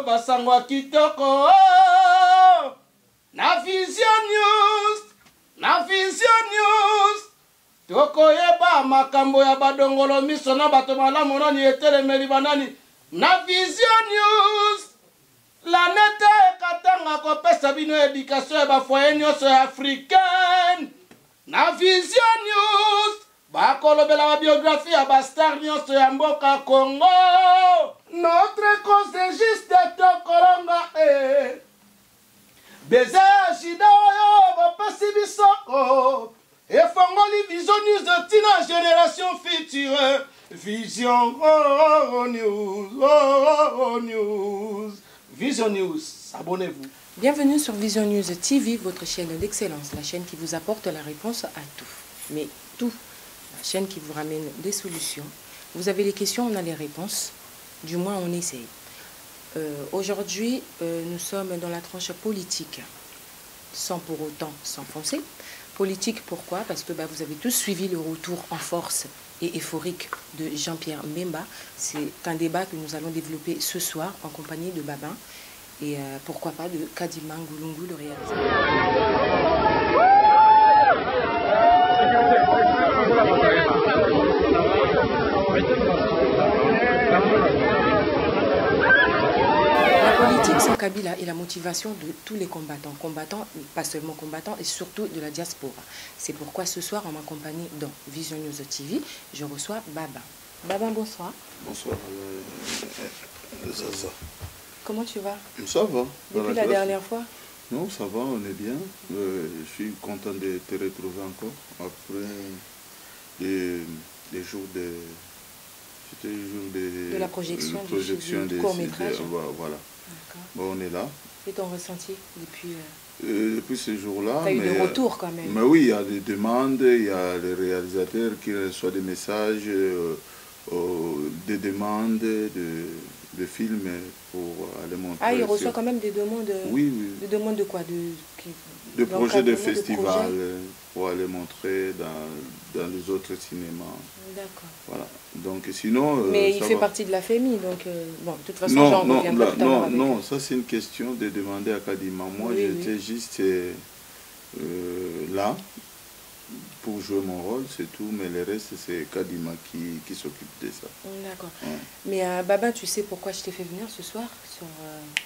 basangwa kitoko na Vision News, na Vision News. Tokoyeba makambo ya badongolo miso na bato malamu nani etelemeli banani na Vision News. La nete katanga kopesa bino éducation ya bafoye nyonso ya africaine na Vision News. Bakolobela ba biographie ya bastar nyonso ya mboka Congo. Notre cause est juste de tokolonga beze shida oyo bapesi bisoko efongoli Vision News de tina génération future. Vision News. Vision News, abonnez-vous. Bienvenue sur Vision News TV, votre chaîne d'excellence, la chaîne qui vous apporte la réponse à tout. Mais tout, la chaîne qui vous ramène des solutions. Vous avez les questions, on a les réponses. Du moins, on essaye. Aujourd'hui, nous sommes dans la tranche politique, sans pour autant s'enfoncer. Politique, pourquoi? Parce que vous avez tous suivi le retour en force et euphorique de Jean-Pierre Mbemba. C'est un débat que nous allons développer ce soir en compagnie de Babin et pourquoi pas de Kadima Ngulungu, le réalisateur. La politique sans Kabila est la motivation de tous les combattants. Combattants, pas seulement combattants, et surtout de la diaspora. C'est pourquoi ce soir, en ma compagnie dans Vision News TV, je reçois Babin. Babin, bonsoir. Bonsoir. Ça. Comment tu vas? Ça va. Depuis la dernière fois? Non, ça va, on est bien. Je suis content de te retrouver encore après des jours de... C'était le jour de la projection du court-métrage. Voilà. Bon, on est là. Et ton ressenti depuis... Depuis ce jour-là... Tu as eu des retours quand même. Mais oui, il y a des demandes, il y a les réalisateurs qui reçoivent des messages, des demandes de films pour aller montrer... Ah, il reçoit quand même des demandes... Oui. Des demandes de quoi? De projets de festival pour aller montrer dans les autres cinémas. D'accord. Voilà. Donc sinon... Mais il fait partie de la famille, donc... bon, de toute façon, non, ça c'est une question de demander à Kadima. Moi, j'étais juste là pour jouer mon rôle, c'est tout, mais le reste, c'est Kadima qui s'occupe de ça. D'accord. Ouais. Mais Baba, tu sais pourquoi je t'ai fait venir ce soir sur,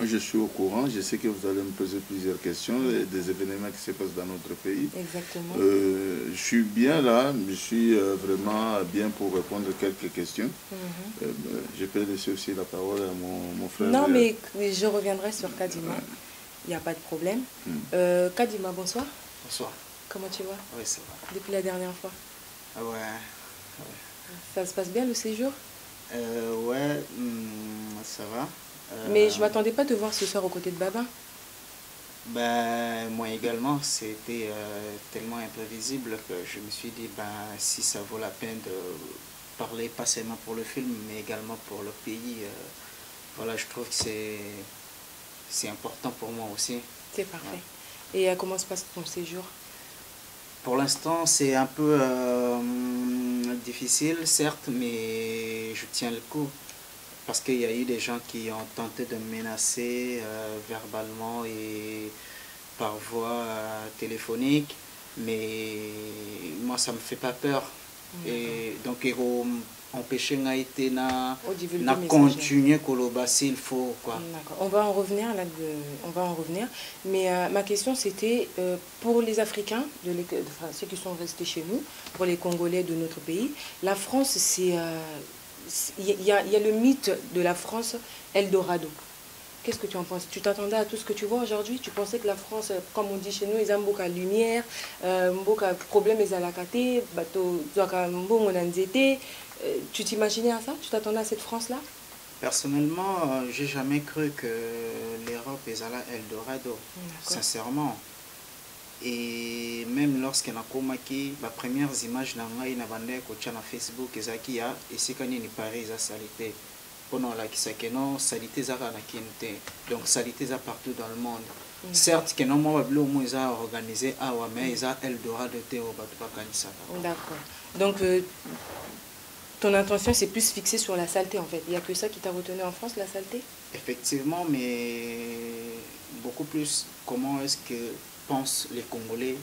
Je suis au courant, je sais que vous allez me poser plusieurs questions, des événements qui se passent dans notre pays. Exactement. Je suis bien là, je suis vraiment bien pour répondre à quelques questions. Je peux laisser aussi la parole à mon frère. Non, mais je reviendrai sur Kadima, il n'y a pas de problème. Kadima, bonsoir. Bonsoir. Comment tu vas? Oui, ça va. Depuis la dernière fois? Ouais. Ça se passe bien le séjour? Ouais, ça va. Mais je ne m'attendais pas de te voir ce soir aux côtés de Babin. Ben, moi également, c'était tellement imprévisible que je me suis dit, si ça vaut la peine de parler, pas seulement pour le film, mais également pour le pays, voilà, je trouve que c'est important pour moi aussi. C'est parfait. Ouais. Et comment se passe ton séjour? Pour l'instant, c'est un peu difficile, certes, mais je tiens le coup. Parce qu'il y a eu des gens qui ont tenté de me menacer verbalement et par voie téléphonique. Mais moi, ça ne me fait pas peur. Et donc, empêcher na continuer koloba s'il faut quoi. D'accord. On va en revenir mais ma question c'était pour les Africains ceux qui sont restés chez nous, pour les Congolais de notre pays, la France c'est il y a le mythe de la France Eldorado. Qu'est-ce que tu en penses? Tu t'attendais à tout ce que tu vois aujourd'hui? Tu pensais que la France, comme on dit chez nous, ils ont beaucoup de lumière, beaucoup de problèmes, ils ont la caté, tu t'imaginais à ça? Tu t'attendais à cette France-là? Personnellement, j'ai jamais cru que l'Europe est à Eldorado, sincèrement. Et même lorsqu'on a commis les premières images dans Facebook, et c'est quand il Paris a salité. Pendant la non, salité donc salité partout dans le monde. Certes que non moi ils ont organisé mais ils ont Eldorado. D'accord. Donc ton intention c'est plus fixée sur la saleté en fait. Il n'y a que ça qui t'a retenu en France, la saleté? Effectivement, mais beaucoup plus comment est-ce que pensent les Congolais,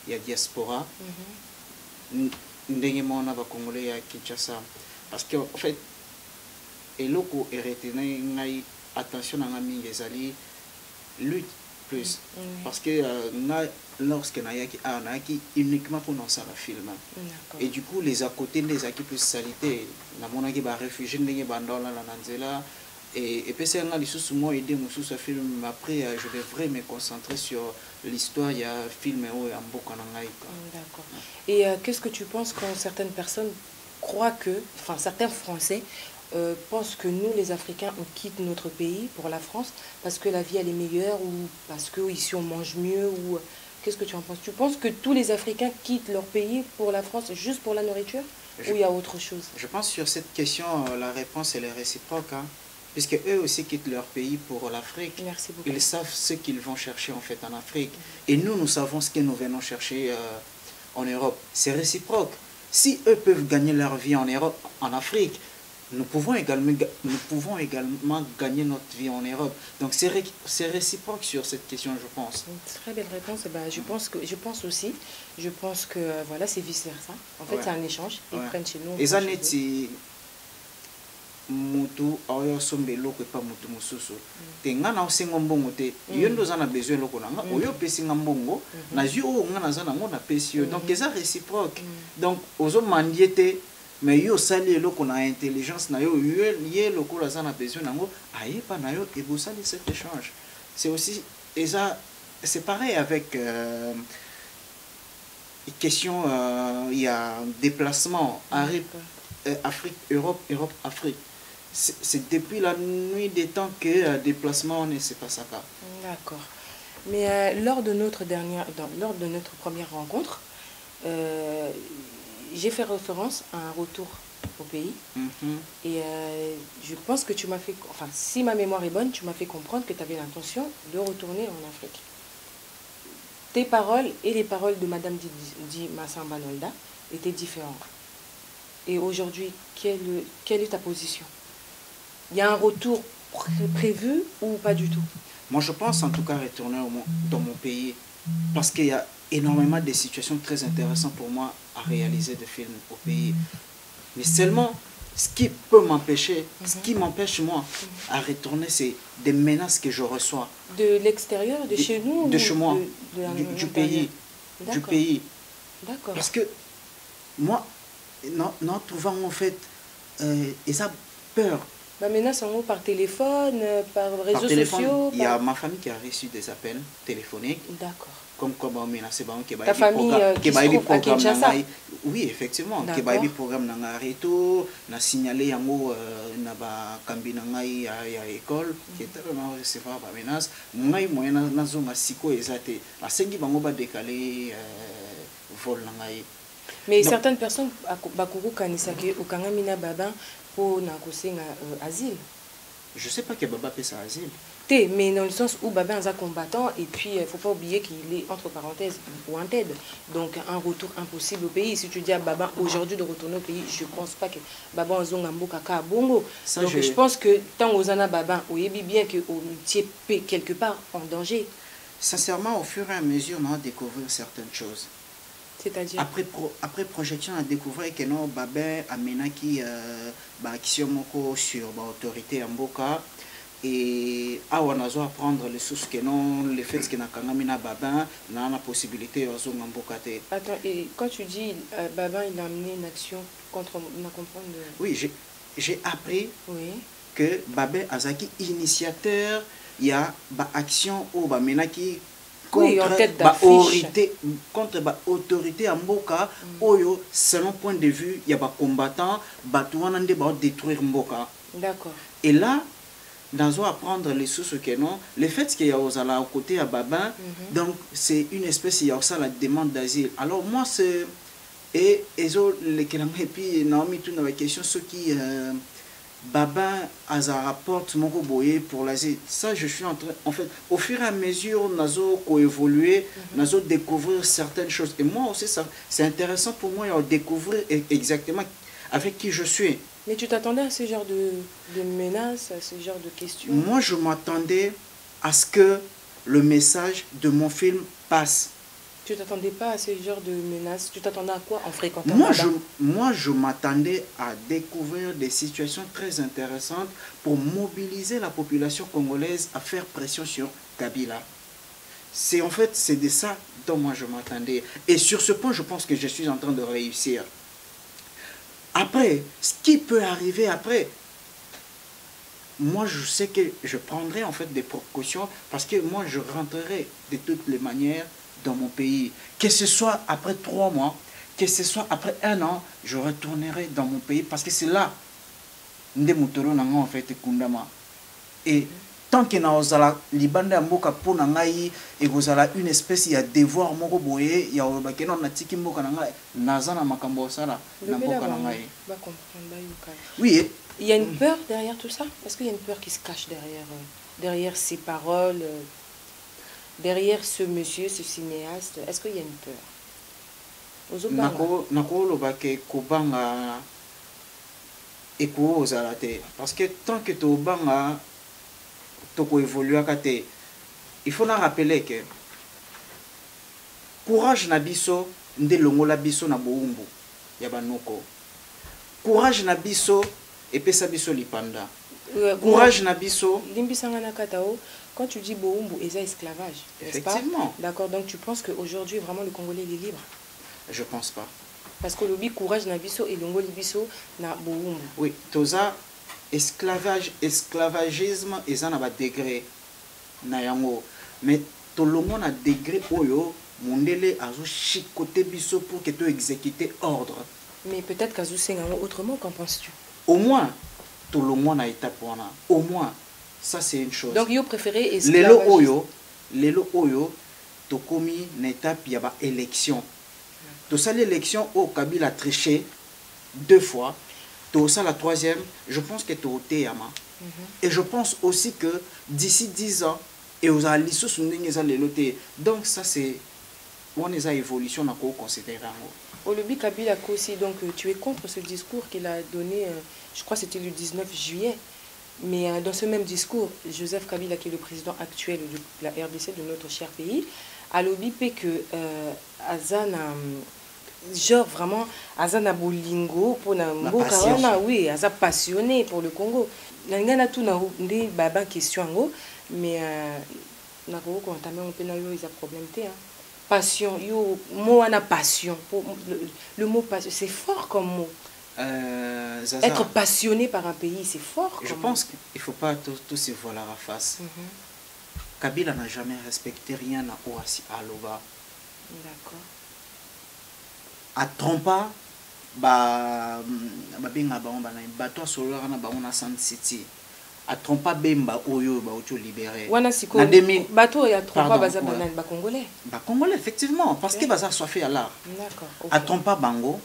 il y a diaspora, ndenge na ba Congolais à Kinshasa. Parce que en fait, eloko retenu ngai attention na ngami ezali lutte plus parce que lorsque naaki uniquement pour lancer le film et du coup les à côté les acquis plus salité na monaki ba réfugié ndenge bandola na nzela et puis c'est un lisusu moi aider musu ce film après je devrais me concentrer sur l'histoire il y a film où en mboka na ngai. D'accord. Et qu'est-ce que tu penses quand certaines personnes croient que enfin certains Français pensent que nous, les Africains, on quitte notre pays pour la France parce que la vie elle est meilleure ou parce qu'ici on mange mieux ou qu'est-ce que tu en penses? Tu penses que tous les Africains quittent leur pays pour la France juste pour la nourriture ou il y a autre chose? Je pense sur cette question, la réponse elle est réciproque, hein, puisque eux aussi quittent leur pays pour l'Afrique. Merci beaucoup. Ils savent ce qu'ils vont chercher en fait en Afrique et nous savons ce que nous venons chercher en Europe. C'est réciproque. Si eux peuvent gagner leur vie en Europe, en Afrique, nous pouvons également gagner notre vie en Europe. Donc c'est réciproque sur cette question, je pense. Une très belle réponse. Ben, je pense aussi. Je pense que voilà, c'est vice-versa. En fait, c'est un échange. Ils prennent chez nous. Et ça n'est mutu ayo sombelo ko pa mutu mususu te ngana osengo mbongo te yondo za na besoin loko nanga oyo pesi ngambongo na ju o ngana za nango na pesi donc ça réciproque donc ozo mandiete mais yo sali loko na intelligence na yo yé loko la za na besoin nango aye pa na yo et vous sali cet échange. C'est aussi et ça c'est pareil avec question il y a déplacement Afrique Europe Europe Afrique. C'est depuis la nuit des temps que déplacement ne s'est pas ça. D'accord. Mais lors de notre première rencontre, j'ai fait référence à un retour au pays. Et je pense que tu m'as fait, enfin si ma mémoire est bonne, tu m'as fait comprendre que tu avais l'intention de retourner en Afrique. Tes paroles et les paroles de Madame Di Massamba Nolda étaient différentes. Et aujourd'hui, quelle est ta position? Il y a un retour prévu ou pas du tout? Moi, je pense en tout cas retourner dans mon pays parce qu'il y a énormément de situations très intéressantes pour moi à réaliser des films au pays. Mais seulement, ce qui peut m'empêcher, ce qui m'empêche moi à retourner, c'est des menaces que je reçois. De l'extérieur, de chez nous? De chez moi, du pays. Du pays. D'accord. Parce que moi, non, trouvant en fait, ils ont peur. Bah menace en haut par téléphone, par réseaux sociaux. Il y a ma famille qui a reçu des appels téléphoniques. D'accord. Comme on menace ta famille qui se trouve à Kinshasa. Oui, effectivement. Qui va y programme na reto, na signalé yango na ba kambi na ngai ya école qui était vraiment recevoir ba menace. Ngai moyena na zonga siko ezate. Asengi bango ba décaler vol na ngai. Mais donc, certaines personnes bakuru kanisake okangamina baba pour na kosenga asile. Je sais pas que baba fait ça asile. Mais dans le sens où baba est un combattant et puis il faut pas oublier qu'il est entre parenthèses ou en tête. Donc un retour impossible au pays. Si tu dis à baba aujourd'hui de retourner au pays, je pense pas que baba en zongambo kaka bongo. Donc je pense que tant aux ana baba ou yebi bien que au tiepé quelque part en danger. Sincèrement, au fur et à mesure, on a découvert certaines choses. C'est-à-dire après projection, on a découvert que non, Babin a mené qui action sur l'autorité en Boka et on a besoin prendre les sources que non, le fait que n'a kamina Babin n'a la possibilité de faire en Boka. Attends, et quand tu dis Babin il a amené une action contre, on a compris. Oui, j'ai appris que Babin Azaki initiateur, il y a une action où Babin qui contre l'autorité en Mboka, selon point de vue, il y a des combattants qui vont détruire Mboka. D'accord. Et là, dans apprendre les sources que non, le fait qu'il y a aux côté à Babin, donc c'est une espèce, il y a ça la demande d'asile. Alors moi, c'est. Et puis, Naomi, tout dans la question, ceux qui. Babin a un rapport pour l'Asie. Ça, je suis en train. En fait, au fur et à mesure, nous avons évolué, nous avons découvert certaines choses. Et moi aussi, c'est intéressant pour moi de découvrir exactement avec qui je suis. Mais tu t'attendais à ce genre de menaces, à ce genre de questions? Moi, je m'attendais à ce que le message de mon film passe. Tu t'attendais pas à ce genre de menaces? Tu t'attendais à quoi en fréquentant Moi, je m'attendais à découvrir des situations très intéressantes pour mobiliser la population congolaise à faire pression sur Kabila. C'est en fait, c'est de ça dont moi je m'attendais. Et sur ce point, je pense que je suis en train de réussir. Après, ce qui peut arriver après, moi je sais que je prendrai en fait des précautions parce que moi je rentrerai de toutes les manières dans mon pays. Que ce soit après 3 mois, que ce soit après 1 an, je retournerai dans mon pays parce que c'est là en fait kundama. Et tant que na ozala libanda mboka pona ngai et ozala une espèce ya devoir moko boye ya bakeno na tiki mboka na ngai nazana makambo sala na mboka na ngai. Oui, il y a une peur derrière tout ça? Est-ce qu'il y a une peur qui se cache derrière ces paroles, derrière ce monsieur, ce cinéaste? Est-ce qu'il y a une peur? Nakoloba ke kobanga eko ozala te parce que tant que to banga toko évoluer kate, il faut na rappeler que courage na biso nde longola biso na boumbu ya banoko. Courage na biso epesa biso lipanda. Courage na biso limbisanga na katao. Quand tu dis boumbu, c'est esclavage. Effectivement. D'accord, donc tu penses qu'aujourd'hui vraiment le Congolais est libre? Je pense pas. Parce que le courage na biso et longo libiso na boumbu. Oui, toza esclavagisme et ça na ba degré na yango. Mais to longo na degré oyo mondele azo chikote biso pour que tu exécuter ordre. Mais peut-être qu'azo sengango autrement, qu'en penses-tu? Au moins to longo na étape wana. Au moins ça c'est une chose. Donc yo préféré esclavagisme. Lelo oyo to komi na étape ya ba élection. Tout ça, l'élection au Kabila a triché 2 fois. Tout ça, la 3e, je pense que tu es Yama. Et je pense aussi que d'ici 10 ans, et aux alliés, donc ça, c'est une évolution qu'on considère. Olobi Kabila aussi, donc tu es contre ce discours qu'il a donné, je crois que c'était le 19 juillet. Mais dans ce même discours, Joseph Kabila, qui est le président actuel de la RDC, de notre cher pays, a lobby que Azana, genre vraiment, Azana Bolingo, pour na oui, Azana passionné pour le Congo. Nangana tout na ndé baba question mais na ko ko tamé on peut na yo ils a problème té passion yo mot ana passion le mot passion c'est fort comme mot. Zaza, être passionné par un pays, c'est fort. Je pense qu'il ne faut pas tout se voiler à la face. Kabila n'a jamais respecté rien à Ouassi Aloba. D'accord. À Trompa, bateau solaire na baona Sand City. À Trompa Bemba Oyo ba auto libéré. Wana siko bateau ya Trompa baza banane ba congolais. Ba congolais effectivement parce que baza soifé à l'art. D'accord. À Trompa Bango.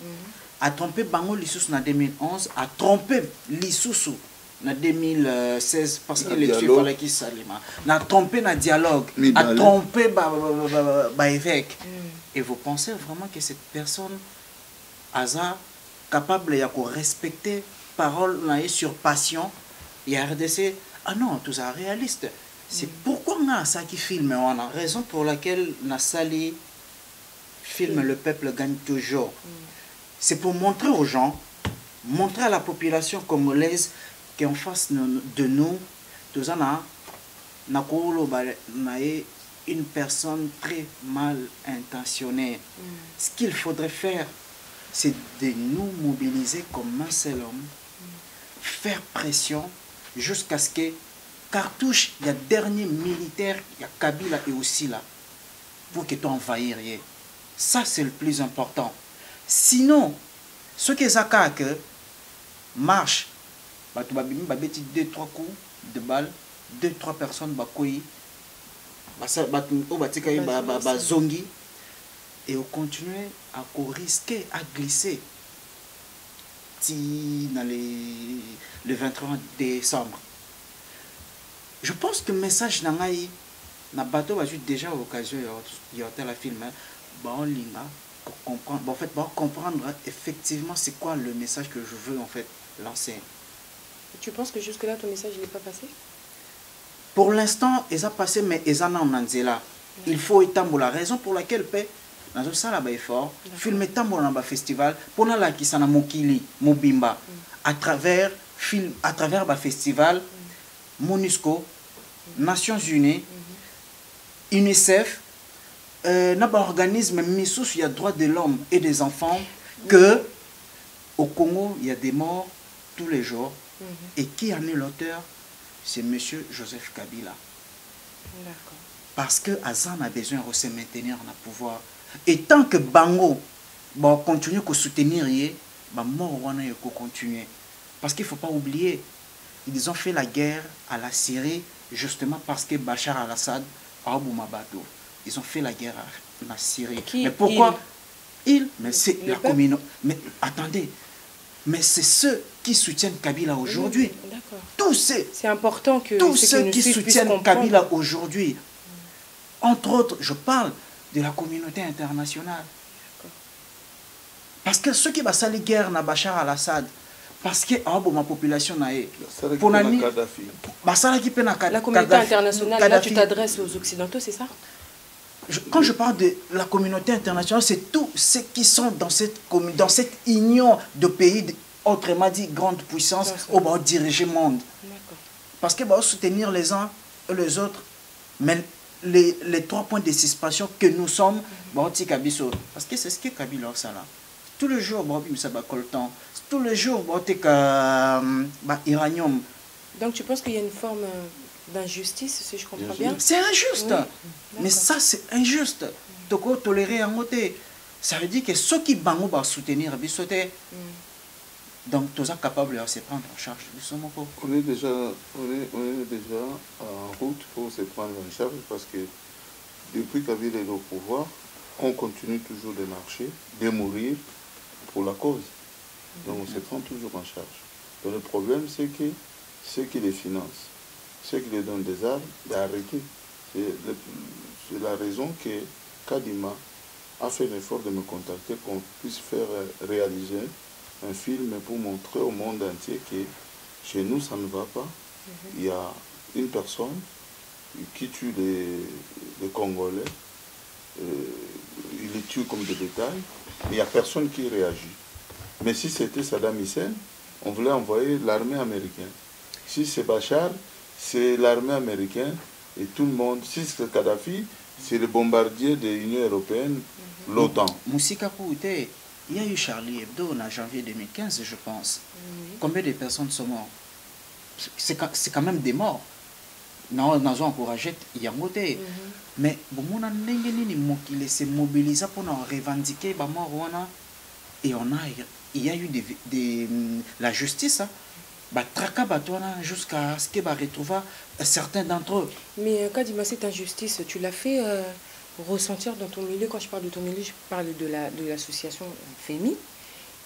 A trompé Bango Lissous en 2011, a trompé Lissous en 2016 parce que les tués fallait qu'ils s'aliment. A trompé dans dialogue, a trompé évêque. Et vous pensez vraiment que cette personne a capable de respecter parole sur passion et RDC? Ah non, tout ça réaliste. C'est pourquoi on a ça qui filme. On a raison pour laquelle Nassali filme Le peuple gagne toujours. C'est pour montrer aux gens, montrer à la population congolaise qu'en face de nous, tout ça, une personne très mal intentionnée. Ce qu'il faudrait faire, c'est de nous mobiliser comme un seul homme, faire pression jusqu'à ce que Cartouche, il y a dernier militaire, il y a Kabila et aussi là, pour que tu envahis rien. Ça, c'est le plus important. Sinon, ce que Zaka que marche, tu vas 2-3 coups de balle, 2-3 personnes bakoui, zongi, et on continue à risquer, à glisser. Dans le 23 décembre. Je pense que le message n'a bateau va déjà à l'occasion de la film. Linga comprendre, bon, en fait, bon, comprendre effectivement c'est quoi le message que je veux en fait lancer. Tu penses que jusque-là, ton message n'est pas passé? Pour l'instant, ils ont passé, mais ils en ont là. Il faut étendre la raison pour laquelle dans un salle effort, film étendre dans un festival, pour la qui s'en a mokili, mobimba, à travers film, à travers le festival, MONUSCO, Nations Unies, UNICEF, un organisme mis sous il y a droits de l'homme et des enfants, que au Congo, il y a des morts tous les jours. Et qui en est l'auteur? C'est M. Joseph Kabila. D'accord. Parce que Azan a besoin de se maintenir dans le pouvoir. Et tant que Bango va continuer à soutenir, mort va continuer. Parce qu'il ne faut pas oublier, ils ont fait la guerre à la Syrie justement parce que Bachar al-Assad a Mabato. Ils ont fait la guerre à la Syrie. Qui, mais pourquoi ils? Mais c'est la communauté. Mais attendez, mais c'est ceux qui soutiennent Kabila aujourd'hui. D'accord. Tous ceux, c'est important que tous ceux qui soutiennent Kabila aujourd'hui. Entre autres, je parle de la communauté internationale. Parce que ceux qui vont salir guerre na Bachar al-Assad, parce que ma population na pour la communauté internationale, là tu t'adresses aux Occidentaux, c'est ça? Quand je parle de la communauté internationale, c'est tous ceux qui sont dans cette union de pays, autrement dit, grande puissance, au bas diriger le monde. Parce que soutenir les uns et les autres, mais les 3 points de suspension que nous sommes, parce que c'est ce que Kabila a là. Tous les jours, tous les jours, iranium. Donc tu penses qu'il y a une forme d'injustice, si je comprends bien? C'est injuste. Oui. Mais ça, c'est injuste. Toko tolérer en côté. Ça veut dire que ceux qui vont soutenir, donc tous sont capables de se prendre en charge. On est déjà en route pour se prendre en charge parce que depuis Kabila est au pouvoir, on continue toujours de marcher, de mourir pour la cause. Donc on se prend toujours en charge. Donc le problème, c'est que ceux qui les financent, ceux qui les donnent des armes, d'arrêter. C'est la raison que Kadima a fait l'effort de me contacter qu'on puisse faire réaliser un film pour montrer au monde entier que chez nous, ça ne va pas. Il y a une personne qui tue les Congolais, il les tue comme des détails, mais il n'y a personne qui réagit. Mais si c'était Saddam Hussein, on voulait envoyer l'armée américaine. Si c'est Bachar, c'est l'armée américaine et tout le monde. Si c'est Kadhafi, c'est le bombardier de l'Union européenne, l'OTAN. Moussika Kouté, il y a eu Charlie Hebdo en janvier 2015, je pense. Combien de personnes sont mortes? C'est quand même des morts. Nous avons encouragé Yangote. Mais il s'est mobilisé pour nous revendiquer les morts. Et il y a eu la justice. Jusqu'à ce qu'il va retrouver certains d'entre eux. Mais Kadima, cette injustice, tu l'as fait ressentir dans ton milieu. Quand je parle de ton milieu, je parle de l'association FEMI,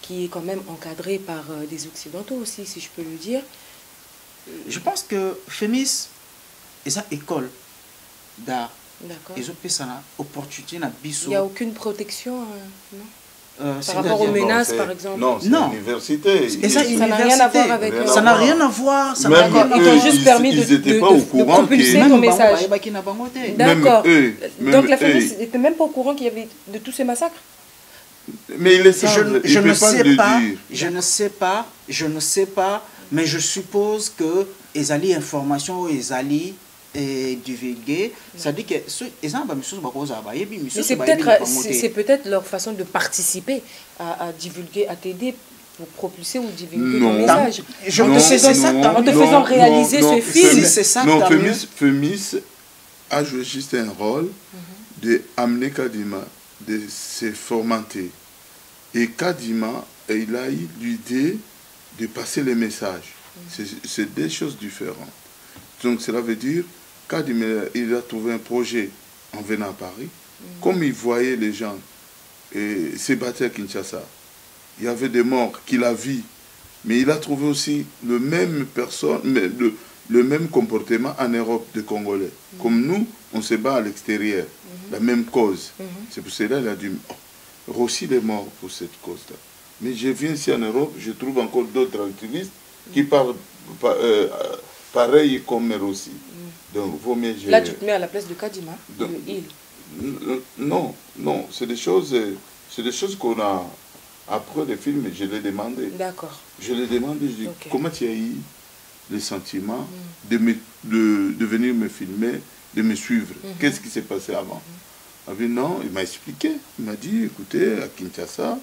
qui est quand même encadrée par des Occidentaux aussi, si je peux le dire. Je pense que FEMI est une école d'art. D'accord. Ils ont fait ça opportunité. Il n'y a aucune protection, non? Par Par rapport aux menaces, par exemple. Non, c'est l'université. Et ça n'a rien à voir avec... Ça n'a rien à voir. Même ils t'ont juste permis de propulser ton message. D'accord. Donc la famille n'était même pas au courant qu'il y avait de tous ces massacres? Mais il est savent. Je ne sais pas. Je ne sais pas. Mais je suppose que les alliés information, les alliés divulguer, ça dit que c'est peut-être leur façon de participer à divulguer, à t'aider pour propulser ou divulguer ton message. En te faisant réaliser ce film. C'est ça. Non, FEMIS a joué juste un rôle d'amener Kadima, de se formater. Et Kadima, il a eu l'idée de passer les messages. C'est des choses différentes. Donc cela veut dire Kadima, il a trouvé un projet en venant à Paris. Comme il voyait les gens se battre à Kinshasa, il y avait des morts qu'il a vus, mais il a trouvé aussi le même comportement en Europe des Congolais. Comme nous, on se bat à l'extérieur, la même cause. C'est pour cela qu'il a dit, Rossi est mort pour cette cause-là. Mais je viens ici en Europe, je trouve encore d'autres activistes qui parlent pareil comme Rossi. Donc, vaut mieux... Là, tu te mets à la place de Kadima, Donc, de il. Non, non, c'est des choses qu'on a, après le film, je l'ai demandé. D'accord. Je l'ai demandé, je dis, Ok. comment tu as eu le sentiment de venir me filmer, de me suivre? Qu'est-ce qui s'est passé avant? Non, il m'a expliqué. Il m'a dit, écoutez, à Kinshasa,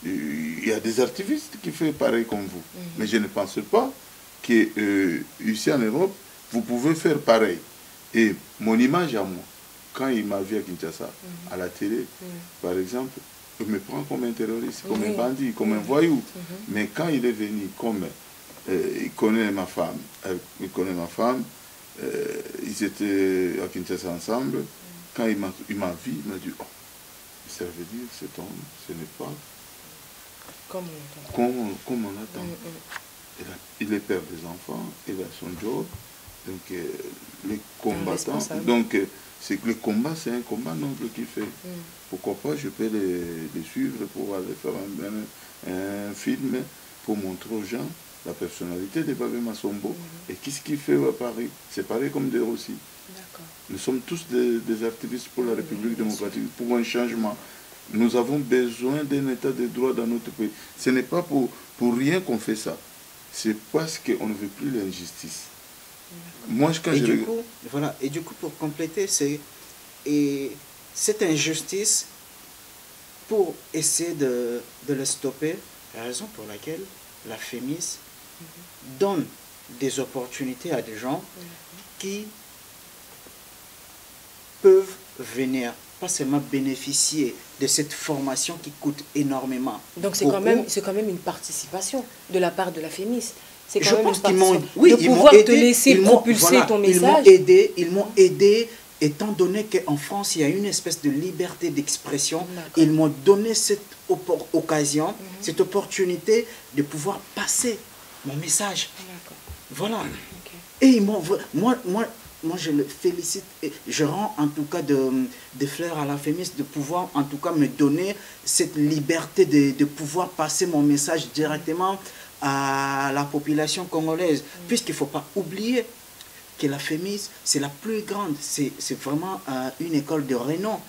il y a des activistes qui font pareil comme vous. Mais je ne pense pas que ici en Europe, vous pouvez faire pareil. Et mon image à moi, quand il m'a vu à Kinshasa, à la télé, par exemple, il me prend comme un terroriste, comme un bandit, comme un voyou. Mais quand il est venu, comme il connaît ma femme, ils étaient à Kinshasa ensemble, quand il m'a vu, il m'a dit, oh, ça veut dire que cet homme, ce n'est pas comme on l'attend. Il est père des enfants, il a son job, donc les combattants, donc c'est que le combat, c'est un combat noble qu'il fait. Pourquoi pas, je peux les suivre pour aller faire un film, pour montrer aux gens la personnalité de Babé Masombo. Et qu'est-ce qu'il fait à Paris? C'est pareil comme de Rossi. Nous sommes tous des activistes pour la République démocratique, pour un changement. Nous avons besoin d'un état de droit dans notre pays. Ce n'est pas pour rien qu'on fait ça. C'est parce qu'on ne veut plus l'injustice. Moi, quand et du coup, voilà. Et du coup, pour compléter, c'est cette injustice, pour essayer de le stopper, la raison pour laquelle la FEMIS donne des opportunités à des gens qui peuvent venir, pas seulement bénéficier de cette formation qui coûte énormément. Donc c'est quand même une participation de la part de la FEMIS. C'est quand je même pense une qu'ils m'ont de pouvoir te laisser propulser ton message. Ils m'ont aidé, étant donné qu'en France, il y a une espèce de liberté d'expression. Ils m'ont donné cette occasion, cette opportunité de pouvoir passer mon message. Voilà. Et ils m'ont... Moi, je le félicite et je rends en tout cas des fleurs à la FEMIS de pouvoir en tout cas me donner cette liberté de pouvoir passer mon message directement à la population congolaise. Puisqu'il ne faut pas oublier que la FEMIS, c'est la plus grande, c'est vraiment une école de renom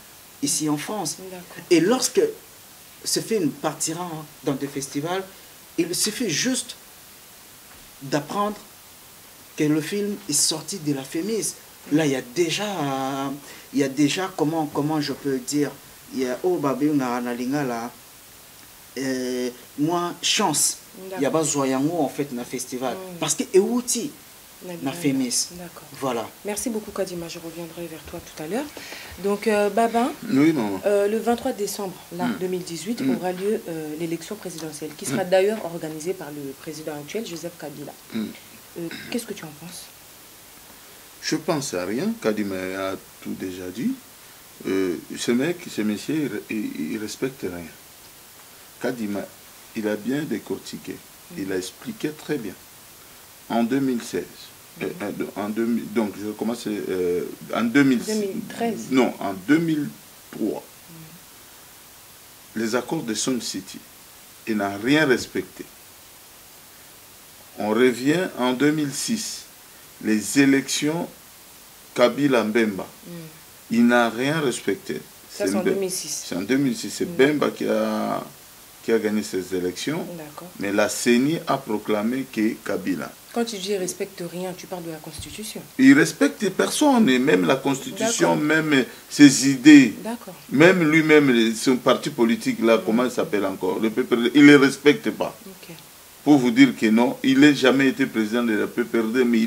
ici en France. Et lorsque ce film partira dans des festivals, il suffit juste d'apprendre que le film est sorti de la FEMIS. Là, il y a déjà comment je peux dire, il y a moi, chance. Il y a pas Zoyango en fait dans le festival. Parce que Euti, na FEMIS. Voilà. Merci beaucoup Kadima, je reviendrai vers toi tout à l'heure. Donc Babin, oui, maman. Le 23 décembre 2018 aura lieu l'élection présidentielle, qui sera d'ailleurs organisée par le président actuel, Joseph Kabila. Qu'est-ce que tu en penses? Je pense à rien. Kadima a tout déjà dit. Ce monsieur, il respecte rien. Kadima, il a bien décortiqué. Il a expliqué très bien. En 2016, donc je commence en 2013. Non, en 2003, les accords de Sun City, il n'a rien respecté. On revient en 2006, les élections Kabila Mbemba, il n'a rien respecté. Ça, c'est en 2006. C'est en 2006, c'est Mbemba qui a gagné ces élections, mais la CENI a proclamé que Kabila. Quand tu dis il ne respecte rien, tu parles de la Constitution. Il respecte personne, et même la Constitution, même ses idées, même lui-même, son parti politique, là, comment il s'appelle encore, le PPRD, il ne les respecte pas. Pour vous dire que non, il n'a jamais été président de la PPRD, mais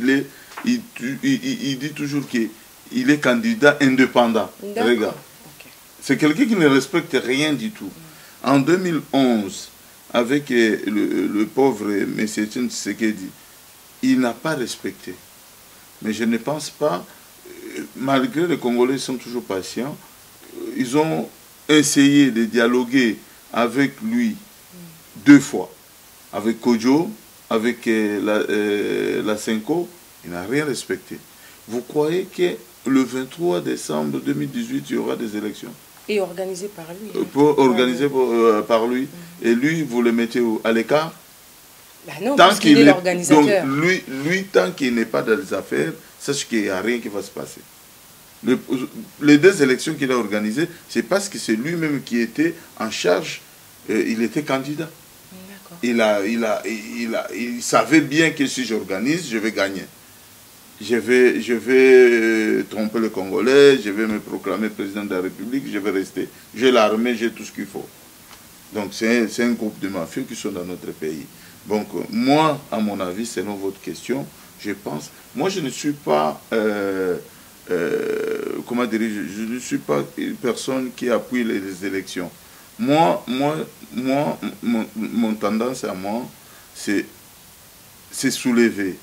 il dit toujours qu'il est candidat indépendant. Regarde. C'est quelqu'un qui ne respecte rien du tout. En 2011, avec le pauvre M. Tshisekedi, il n'a pas respecté. Mais je ne pense pas, malgré les Congolais sont toujours patients, ils ont essayé de dialoguer avec lui 2 fois. Avec Kodjo, avec la Senko, il n'a rien respecté. Vous croyez que le 23 décembre 2018, il y aura des élections? Et organisé par lui. Organisé par lui. Et lui, vous le mettez où? À l'écart? Bah non, parce qu'il est l'organisateur. Donc, lui, tant qu'il n'est pas dans les affaires, sache qu'il n'y a rien qui va se passer. Les 2 élections qu'il a organisées, c'est parce que c'est lui-même qui était en charge, il était candidat. Il savait bien que si j'organise, je vais gagner. Je vais tromper le Congolais, je vais me proclamer président de la République, je vais rester. J'ai l'armée, j'ai tout ce qu'il faut. Donc c'est un groupe de mafieux qui sont dans notre pays. Donc moi, à mon avis, selon votre question, je pense... Moi, je ne suis pas... comment dire, je ne suis pas une personne qui appuie les élections. Mon tendance à moi, c'est soulever.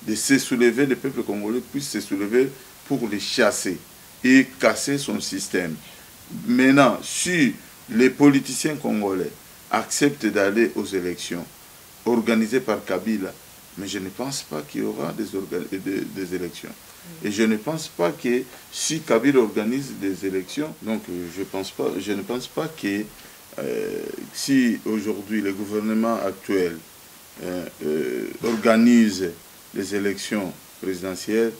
De se soulever, le peuple congolais puisse se soulever pour les chasser et casser son système. Maintenant, si les politiciens congolais acceptent d'aller aux élections organisées par Kabila, mais je ne pense pas qu'il y aura des élections. Et je ne pense pas que si Kabila organise des élections, donc je ne pense pas que si aujourd'hui le gouvernement actuel organise les élections présidentielles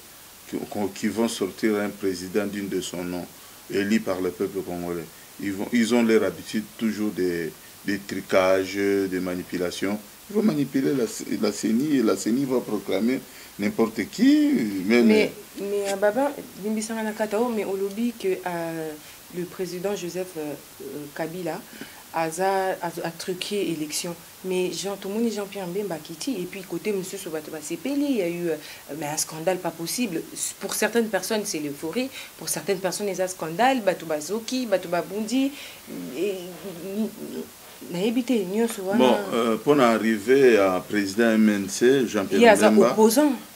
qui vont sortir un président digne de son nom, élu par le peuple congolais. Ils ont leur habitude toujours des trucages, des manipulations. Ils vont manipuler la CENI et la CENI va proclamer n'importe qui. Mais Baba, mais on lobby que le président Joseph Kabila a truqué l'élection. Mais tout le monde Jean-Pierre Mbemba Kiti, et puis côté M. Sobato Sepeli, il y a eu un scandale pas possible. Pour certaines personnes, c'est l'euphorie. Pour certaines personnes, il y a un scandale. Batouba Zoki, Batouba Bundi. Bon, pour arriver à président MNC, Jean-Pierre Mbemba,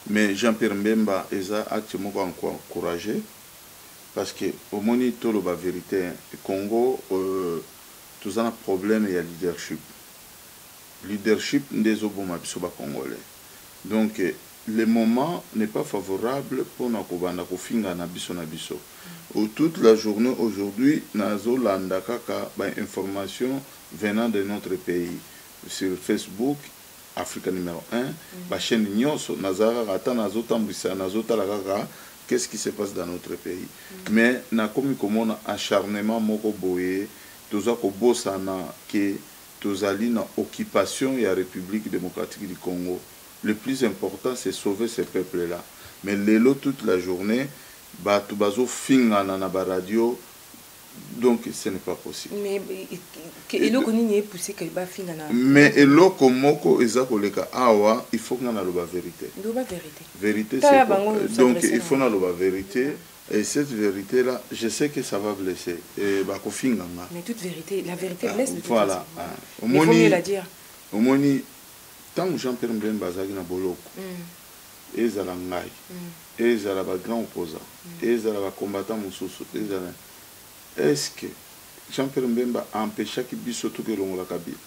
mais Jean-Pierre Mbemba est actuellement encouragé parce que au moins tout la vérité, le Congo, tout un problème, il y a leadership des Obama congolais. Donc le moment n'est pas favorable pour nous finga na biso. Toute la journée aujourd'hui, nazo landaka information venant de notre pays sur Facebook, Africa numéro 1, la chaîne Nyoso, qu'est-ce qui se passe dans notre pays. Mais na komi komona acharnement moko boye, toza ko bosana ke tozali na occupation de la République démocratique du Congo. Le plus important, c'est sauver ces peuples-là. Mais l'élo toute la journée, bazo fingana na ba radio. Donc ce n'est pas possible. Mais elo koni poussé que ba fingana. Mais elo komoko ezakoleka awa, il faut qu'on a la vérité. La vérité. Vérité c'est donc il faut la vérité. Et cette vérité-là, je sais que ça va blesser. Et mais toute vérité, la vérité blesse. Voilà. Il faut mieux la dire. Au moins, tant que Jean-Pierre Mbemba Zagi na boloko, et Zalangai, et Zalaba grand opposant, et Zalaba combattant Moussousou, est-ce que Jean-Pierre Mbemba a empêché qu'il puisse tout que l'on la Kabila?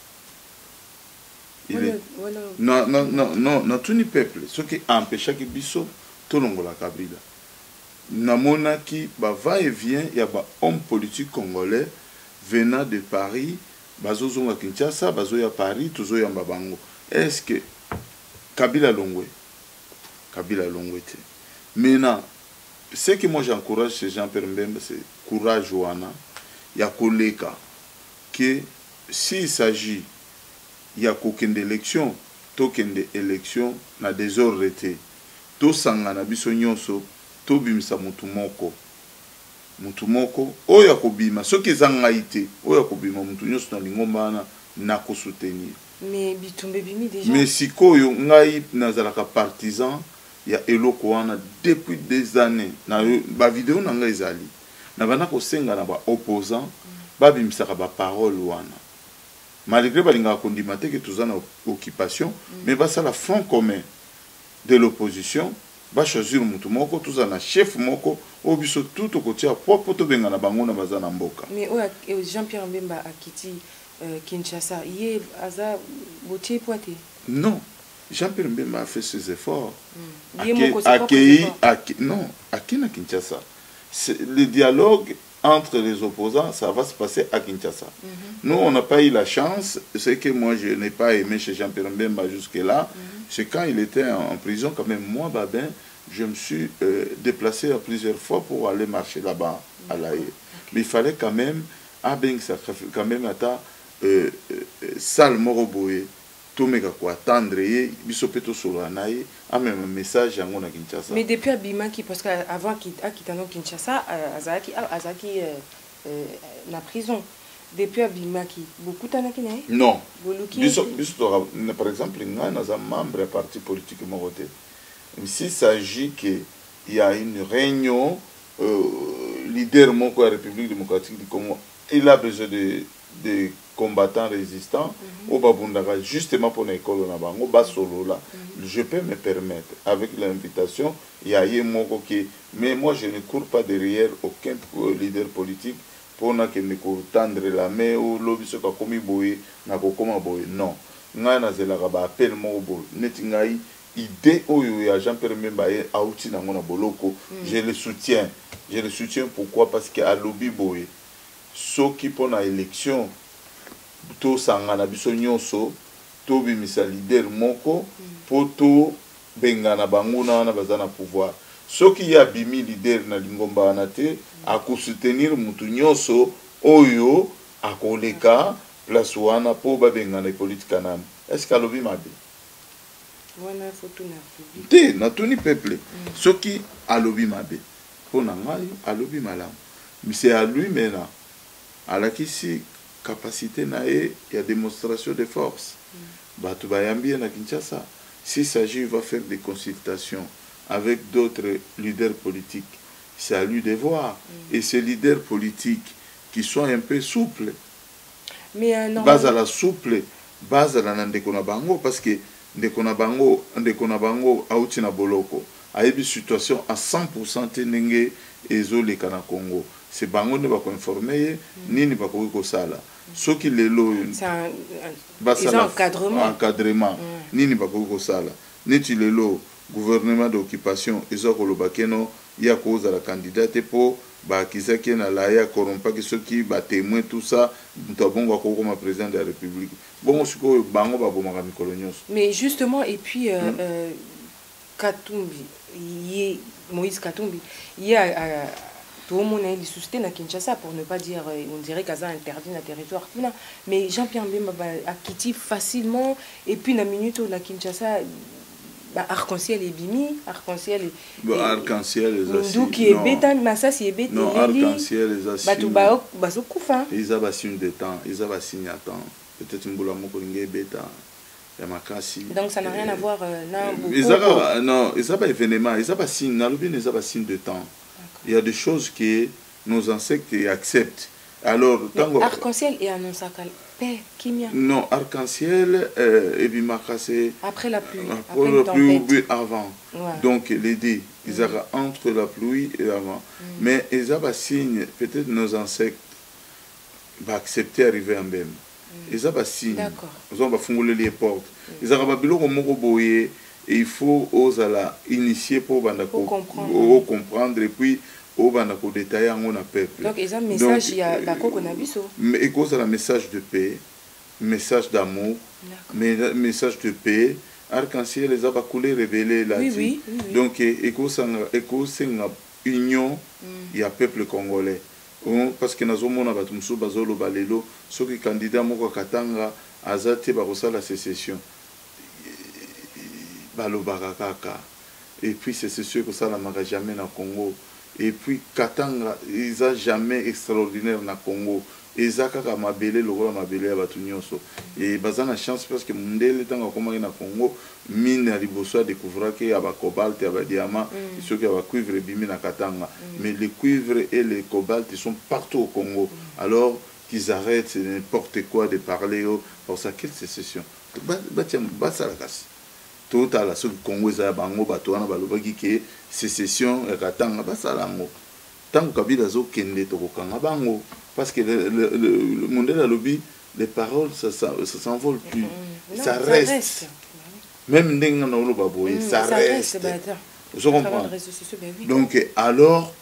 Non, tout le peuple, ce qui a empêché qu'il puisse tout l'on la Kabila. Namona qui va et vient, il y a un homme politique congolais venant de Paris, bazozo à Kinshasa, bazo à Paris, toujours à Mbabango. Est-ce que Kabila Longwe? Kabila Longwe. Maintenant, ce que moi j'encourage chez Jean-Pierre Mbemba, c'est courage wana. Il y a koleka que s'il s'agit, il y a qu'aucune élection, token de élection na désorité, to sangana biso nyonso. Tobimisa mutu moko oya kobima soki ezanga ite oya kobima mutu nyonso na lingomba na ko soutenir mais bitumbe bimi déjà mais sikoyo ngai nazalaka partisan ya eloko wana depuis des années na ba vidéo na ngai ezali na bana ko senga na ba opposant ba bimisaka ba parole wana malgré balinga kondima te que tozana occupation mais ba ça la front commun de l'opposition va choisir mutu moko tous na chef moko obiso tout au côté propre to benga na bango na bazana mboka. Mais Jean-Pierre Mbemba a quitté Kinshasa, il aza botier poité. Non, Jean-Pierre Mbemba a fait ses efforts. Non, à Kinshasa. Le dialogue entre les opposants, ça va se passer à Kinshasa. Nous, on n'a pas eu la chance. Ce que moi, je n'ai pas aimé chez Jean-Pierre Mbemba jusque-là, c'est quand il était en prison, quand même, moi, Babin, je me suis déplacé à plusieurs fois pour aller marcher là-bas, à l'Aïe. Mais il fallait quand même, quand même, salle moroboé, tout le monde attendre, bisopeto sur la naïe, a même un message à Kinshasa. Mais depuis Abimaki, parce qu'avant qu'il ait Kinshasa, Azaki la prison. Depuis Abimaki, beaucoup de gens qui non. Par exemple, nous sommes membres d'un parti politique marocain. S'il s'agit qu'il y a une réunion, leader de la République démocratique du Congo, il a besoin de combattants résistants, justement pour l'école, je peux me permettre, avec l'invitation, il y a mais moi je ne cours pas derrière aucun leader politique pour que tendre la main ou l'objet comme boye na kokoma boye non nga na zelaka ba appel mo boye neti ngai idée oyo ya Jean-Pierre Mbemba auti na ngona boloko je le soutiens pourquoi parce que à lobby boye soki pona élection to sangana biso nyonso to bimisa leader moko poto bengana banguna na bazana pouvoir soki ya bimi leader na lingomba wana te akosoutenir mutu nyonso oyo akoleka place wana po babengana politika nani est-ce que alobi mabe wana foto na public te natuni peuple soki alobi mabe po na ngai alobi malamu mais c'est à lui maintenant alakisi capacité na ye ya démonstration de force bato bayambi na Kinshasa s'il s'agit il va faire des consultations avec d'autres leaders politiques. C'est à lui de voir. Et ces leaders politiques qui sont un peu souples. Mais base à la souple, base à la Ndekonabango, parce que Ndekonabango, Aouti na Boloko, a eu une situation à 100% tenenge et zole kana Congo. C'est Bango ne va pas informer, ni ne va pas sala. Ce qui les lots, c'est un encadrement. Ni ne va pas sala. Ni tu les lots. Gouvernement d'occupation ezoko lobakeno ya cause la candidate pour ba kisaki na la ya korompa ki soki ba témoin tout ça mutabongo ko comme président de la République bon siko bango ba bomaka mikolo nyonso. Mais justement et puis Katumbi Moïse Katumbi il y a tout le monde a suscité na Kinshasa pour ne pas dire on dirait qu'Aza interdit na territoire mais Jean-Pierre Mbemba a quitté facilement et puis na minute na Kinshasa arc-en-ciel et bimi, arc-en-ciel et arc-en-ciel les assis. Qui est bétan, massas est bétan. Non, arc-en-ciel les assis. Batou baso kufa. Ils avaient signe de temps, ils avaient signe à temps. Peut-être une boule à mon collègue bétan. Donc ça n'a rien à voir là. Non, ils avaient événement, ils avaient signe, ils avaient signe de temps. Il y a des choses que nos ancêtres acceptent. Alors, arc-en-ciel et annonçaka paix, kimia. Non, arc-en-ciel et bimaka c'est après la pluie, après la pluie avant. Ouais. Donc les deux, ils avaient entre la pluie et avant. Mais ils avaient signe, peut-être nos ancêtres va accepter arriver en même. Ils avaient signe. D'accord. Ils ont fondé les portes. Ils avaient biloko moko boye et il faut oser la initier pour comprendre et puis au banako détailler en peuple. Donc ils ont un message il y a bako konabiso. Mais il cause un message de paix, message d'amour, message de paix. Arc-en-ciel les a coulé révélé là-dessus. Donc il cause une union il y a peuple congolais. Parce que nous avons batumsu bazolo balelo ceux qui candidats moko katanga azate barosa la sécession. Balobaka kaka. Et puis c'est sûr que ça n'a jamais na Congo. Et puis Katanga, ils n'ont jamais extraordinaire na Congo. Ils ont kaka mabele lokola mabele ya batu nyonso. Et bazana chance parce que mundele tanga komaki na Congo, mine à liboso découvrir que y a ba cobalt, y a ba diamant, ceux qui a ba cuivre bimi na Katanga. Mais les cuivres et les cobalt ils sont partout au Congo. Alors qu'ils arrêtent n'importe quoi de parler pour ça quelle sécession. Ba ça la casse. Tout à la ce Congo za bango bato wana balobaki ke sécession katanga basalango tant kabila zo kende to kokanga bango parce que le monde de la lobby les paroles ça s'envole plus ça reste même ndenge na loba boye ça reste vous comprenez donc alors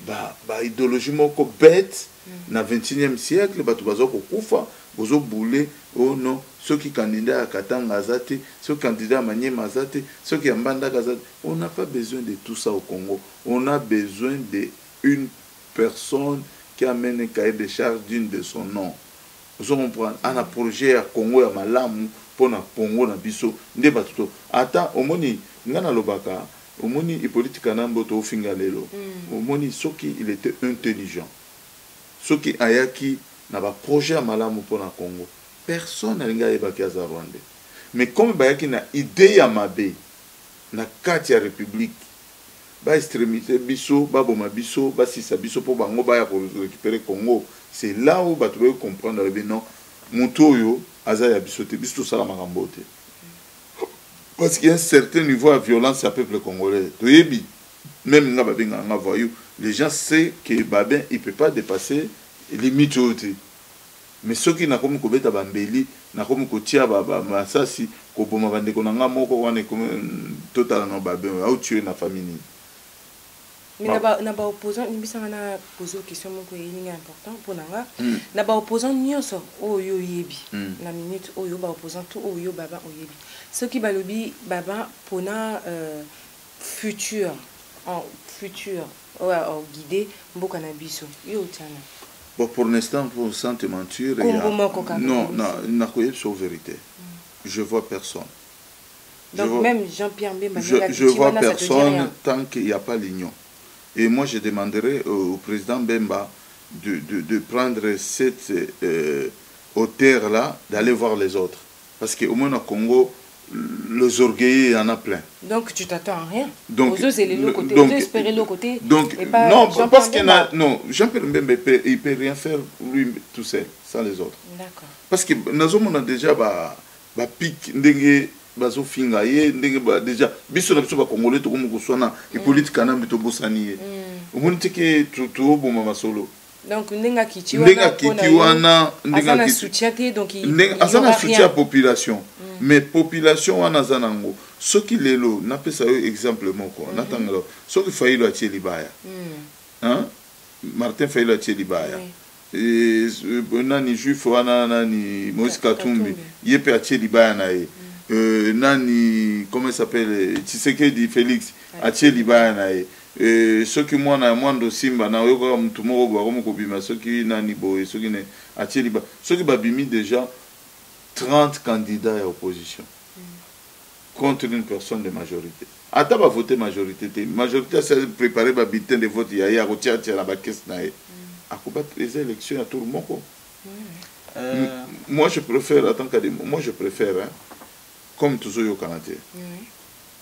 ba idéologie moko bête na 21e siècle bato bazo kokufa bozo boule oh non ceux qui candidats à Katanga azate ceux candidats à Maniema azate ceux qui ambanda azate. On n'a pas besoin de tout ça au Congo. On a besoin d'une personne qui amène un cahier de charge digne de son nom. Vous comprenez, on a projet à Congo ya malamu pour na Congo na biso nde batuto ata omoni ngana lobaka omoni Hippolyte Kanambo to finga lelo omoni soki il était intelligent soki ayaki na ba projet à malamu pour na Congo personne n'alinga ebaki za Rwanda mais comme bayaki na idée ya mabe na kati ya république ba extrémité biso ba boma biso ba sisa biso pour bango ba ya récupérer Congo. C'est là où tu peux comprendre que non, Moutoyo, Aza biso te biso sala makambo te. Parce qu'il y a un certain niveau de violence à peuple congolais. Même les gens savent que Babin il peut pas dépasser les limites. Mais ceux qui n'ont pas commis Bambeli, n'ont pas commis Massasi, Koboma Bande Konanga Moko, on est comme totalement Babin, ou tuer la famille. Mais naba opposant ni bisa na poser question moko yinga important pour nanga naba opposant nyonso oyo yebi na minute oyo ba opposant tout oyo baba oyebi ce qui balobi baba pona futur en guider mboka na biso yo tana. Bon, pour l'instant pour sans te mentir non na koyeb sur vérité je vois personne. Donc même Jean-Pierre Mbemba je vois personne tant qu'il n'y a pas l'union. Et moi, je demanderai au président Bemba de prendre cette hauteur-là, d'aller voir les autres. Parce qu'au moins au Congo, les orgueillés, il y en a plein. Donc, tu t'attends à rien. Donc, aux autres, espérer l'autre côté. Donc, et pas non, parce que Jean-Pierre Mbemba, il ne peut rien faire lui tout seul, sans les autres. D'accord. Parce que nous avons déjà un pic, bazo finga ye ndenge ba déjà biso na biso ba congolais to comme koswana et politique kana mbito bosani ye omoni teke to boma masolo donc ndenga kitiwana ndenga soutien te donc asana soutien population mais population wana zanango soki lelo na pesa yo exemple moko natangalo soki Fayilo atie libaya hein Martin Fayilo atie libaya et nani juif wana nani Moïse Katumbi yepe atie libaya na ye nani comment il s'appelle Tshisekedi Félix atie libaya na ye ceux qui moi na mwando simba na yo mutu moko ba comme kobima ceux qui nani boye ceux qui ne atie libaya ceux qui babimi déjà 30 candidats à opposition contre une personne de majorité ata ba voter majorité c'est préparer ba bulletin de vote ya rotia la ba caisse na ye akobattre les élections à tout le monde. Moi je préfère moi je préfère comme toujours au Canada,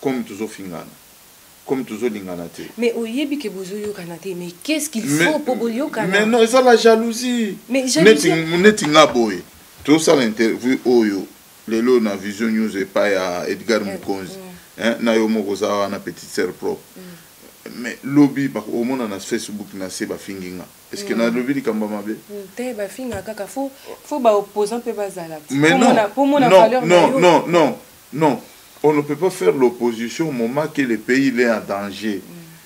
comme toujours Fingana, comme toujours Linganate. Mais au Yébi que vous au Canada, mais qu'est-ce qu'il faut pour vous au Canada? Mais non, c'est la jalousie. Mais jalousie. Boy. Tout ça l'interview Oyo, les lots na Vision News et pas à Edgar Mukonzi, hein, na yomo kozawa na petite sœur propre. Mais lobby au monde na Facebook na se ba finginga. Est-ce que na lobby likamba mabe? Te ba finga kaka faut ba opposant pe bazala. Mais non, on ne peut pas faire l'opposition au moment que le pays est en danger.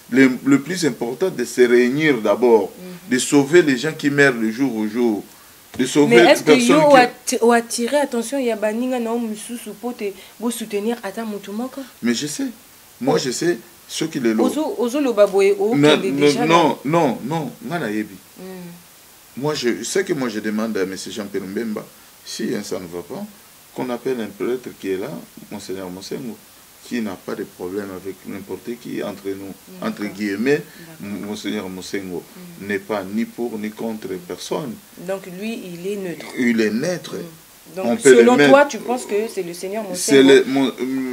Le plus important, de se réunir d'abord, de sauver les gens qui meurent de jour au jour, de sauver les personnes qui... Mais est-ce que vous attirez attention, il y a baninga na mususu pour soutenir Ata Mutumoko? Mais je sais, moi je sais, ceux qui les loient. Non, moi je sais que moi je demande à M. Jean-Pierre Mbemba, si ça ne va pas, qu'on appelle un prêtre qui est là, Monseigneur Mosengo, qui n'a pas de problème avec n'importe qui entre nous, entre guillemets, Monseigneur Mosengo n'est pas ni pour ni contre personne. Donc lui, il est neutre. Il est neutre. Donc selon toi, tu penses que c'est le Seigneur Mosengo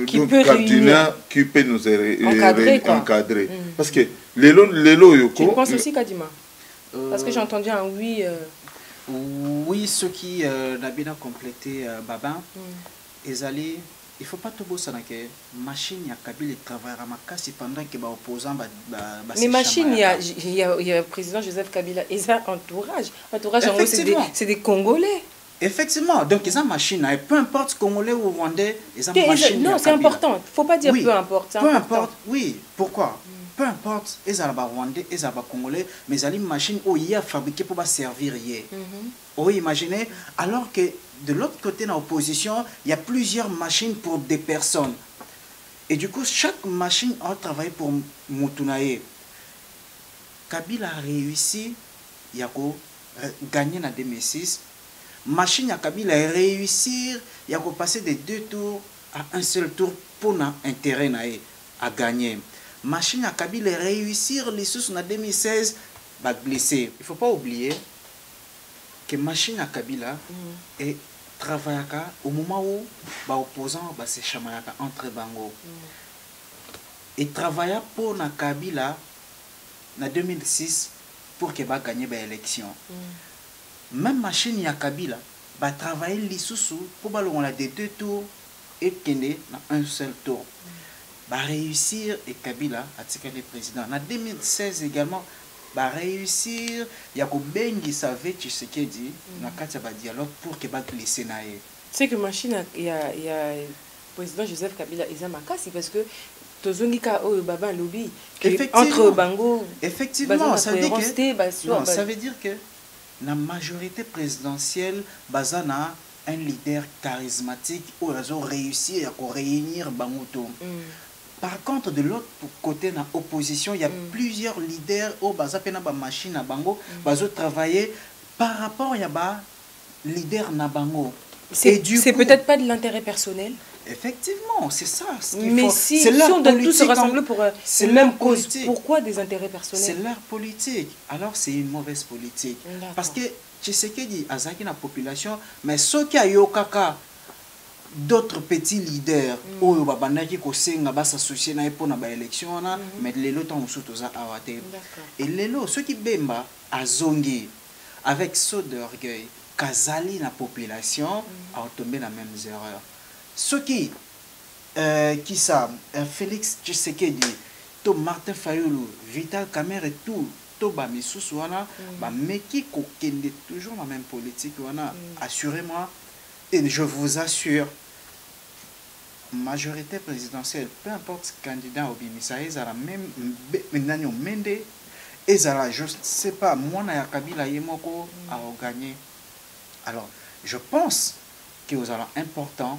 qui peut réunir, qui peut nous encadrer. Parce que les lots tu penses aussi Kadima? Parce que j'ai entendu un oui. Oui, ceux qui n'ont bien complété Babin, ils allaient. Il ne faut pas tout bosser dans la machine, il y a Kabila qui travaille à Makassi pendant que les opposants. Mais machine, il y a le président Joseph Kabila, ils ont entourage. Entourage, en gros, c'est des Congolais. Effectivement, donc ils ont machine, peu importe Congolais ou Rwandais, ils ont machine. Non, c'est important, il ne faut pas dire peu importe. Peu importe, oui. Pourquoi? peu importe, ils ont Rwandais, ils ont Congolais, mais ils ont une machine où il y a fabriqué pour servir. Vous imaginez? Alors que de l'autre côté, dans l'opposition, il y a plusieurs machines pour des personnes. Et du coup, chaque machine a travaillé pour Moutunaye. Kabila a réussi, il a gagné en 2006. Machine à Kabila a réussi, il a passé de 2 tours à un seul tour pour l'intérêt à gagner. Machine à Kabila réussir les sous en 2016 va blesser. Il ne faut pas oublier que machine à Kabila est travaillé au moment où les opposants se chamaillent entre bango. Et travaille pour na Kabila en 2006 pour qu'il va gagner l'élection. Même machine à Kabila va travailler les sous pour des 2 tours et qu'il dans un seul tour. Va réussir et Kabila a tiré le président. En 2016 également, va réussir. Il y a Bengi savait ce qu'il dit dans le dialogue pour qu'il va glisser. C'est que machine, il y a le président Joseph Kabila, il a makasi parce que Tozongika au Baba Lobby entre Bango. Effectivement, ça veut dire que non, ça veut dire que la majorité présidentielle basana un leader charismatique où ils ont réussi à réunir Bangoto. Par contre, de l'autre côté, dans l'opposition, il y a plusieurs leaders au Bazapena machine à Bango, ils ont travaillé par rapport à leader na Bango. C'est peut-être pas de l'intérêt personnel. Effectivement, c'est ça. Mais si on doit tous se rassembler pour une même cause, pourquoi des intérêts personnels? C'est leur politique. Alors c'est une mauvaise politique. Parce que tu sais que dit Azaki la population, mais ceux qui a yokaka d'autres petits leaders où babandaki ko senga ba s'associer na pour na ba élection na mais lelo temps surtout za awate. Et lelo ceux qui bemba azongi avec saut d'orgueil kazali la population a tombé dans les mêmes erreurs. Ceux qui savent, Félix Tshisekedi, to Martin Fayoulou, Vital Kamerhe et tout, to Bamissous wana, mais qui kokende toujours la même politique wana, assurez-moi, et je vous assure, majorité présidentielle, peu importe candidat au Bimisa, ils ont la même maintenant Mende, ils ont, je ne sais pas, moi na Kabila Yemoko a gagné. Alors, je pense que vous avez important.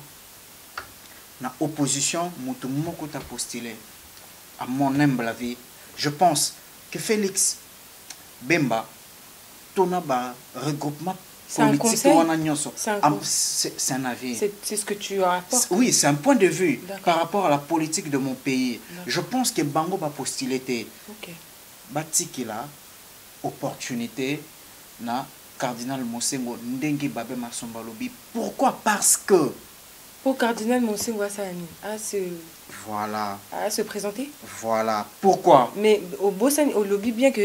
Na opposition, Moutoumoko t'a postulé. À mon humble avis, je pense que Félix Bemba, ton regroupement politique, c'est un avis. C'est ce que tu as apporté. Oui, c'est un point de vue par rapport à la politique de mon pays. Je pense que Bango va postuler. Batiki là, opportunité, na Cardinal Monsengo, Ndengi Babé Masombalobi. Pourquoi? Parce que pour Cardinal Monsengo à se présenter. Voilà. Pourquoi? Mais au Bossan, au lobby, bien que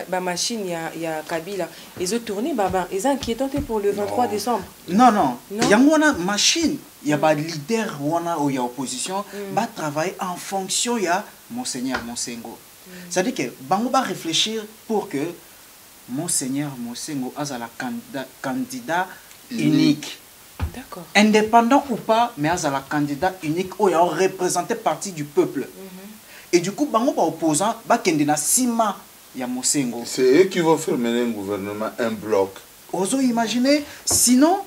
ma machine, il y a Kabila, ils ont tourné, ils ont inquiété pour le 23 décembre. Non. Il y a une machine, il y a un leader ou il y a opposition, va travailler en fonction de Monseigneur Monsengo. C'est-à-dire que Bango va réfléchir pour que Monseigneur Monsengo soit le candidat unique. D'accord. Indépendant ou pas, mais à la candidat unique où il y a représenté partie du peuple. Et du coup, Bango va opposant, Bakendina Sima Yamosengo. C'est eux qui vont faire mener un gouvernement, un bloc. Osons imaginer, sinon,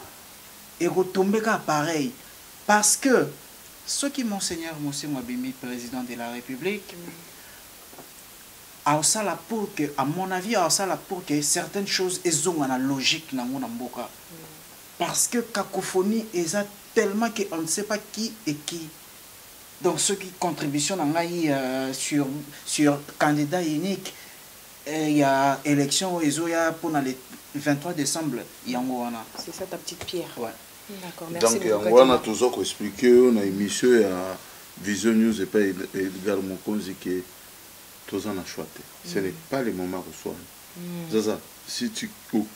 il va tomber pareil. Parce que ceux qui Monseigneur Monsengo Abimi, président de la République, a ça pour que, à mon avis, a ça pour que certaines choses ont la logique dans mon amboka. Parce que cacophonie est tellement qu'on ne sait pas qui est qui. Donc ceux qui contribuent sur candidat unique, il y a élection pour le 23 décembre. C'est ça ta petite pierre. Ouais. D'accord, merci beaucoup. Donc on a toujours expliqué, on a émission à Vision News et pas Edgar Mokonzi qui tous en a choisi. Ce n'est pas le moment de soi. Si tu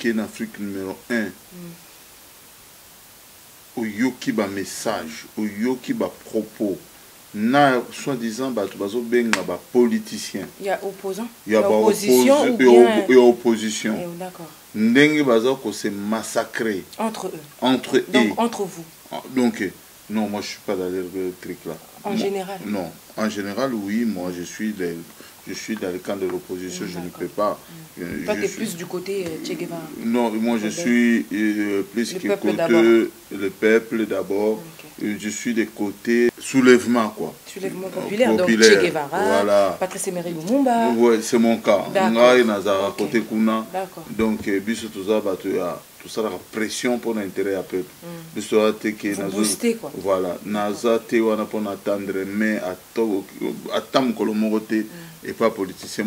es en Afrique numéro 1, oyoki ba message oyoki ba propos na soi-disant bazo benga ba politicien il y a opposant il y a opposition et opposition d'accord ndenge bazo ko se massacrer entre eux donc entre vous donc Non, moi je suis pas dans les trucs là. En général? Non, en général, oui, moi je suis dans le camp de l'opposition, je ne peux pas. Toi, tu es plus du côté Che Guevara? Non, moi je suis plus Le que peuple côté d'abord. le peuple d'abord. Je suis des côtés soulèvement, quoi. Soulèvement populaire, donc Che Guevara, voilà. Patrice Emery Lumumba. Oui, c'est mon cas. D'accord. Côté Kuna. D'accord. Donc, biso tout ça, la pression pour l'intérêt à peuple. Vous boostez, quoi. Voilà. Naza te wana pour attendre, mais à tam kolomorote et pas politicien.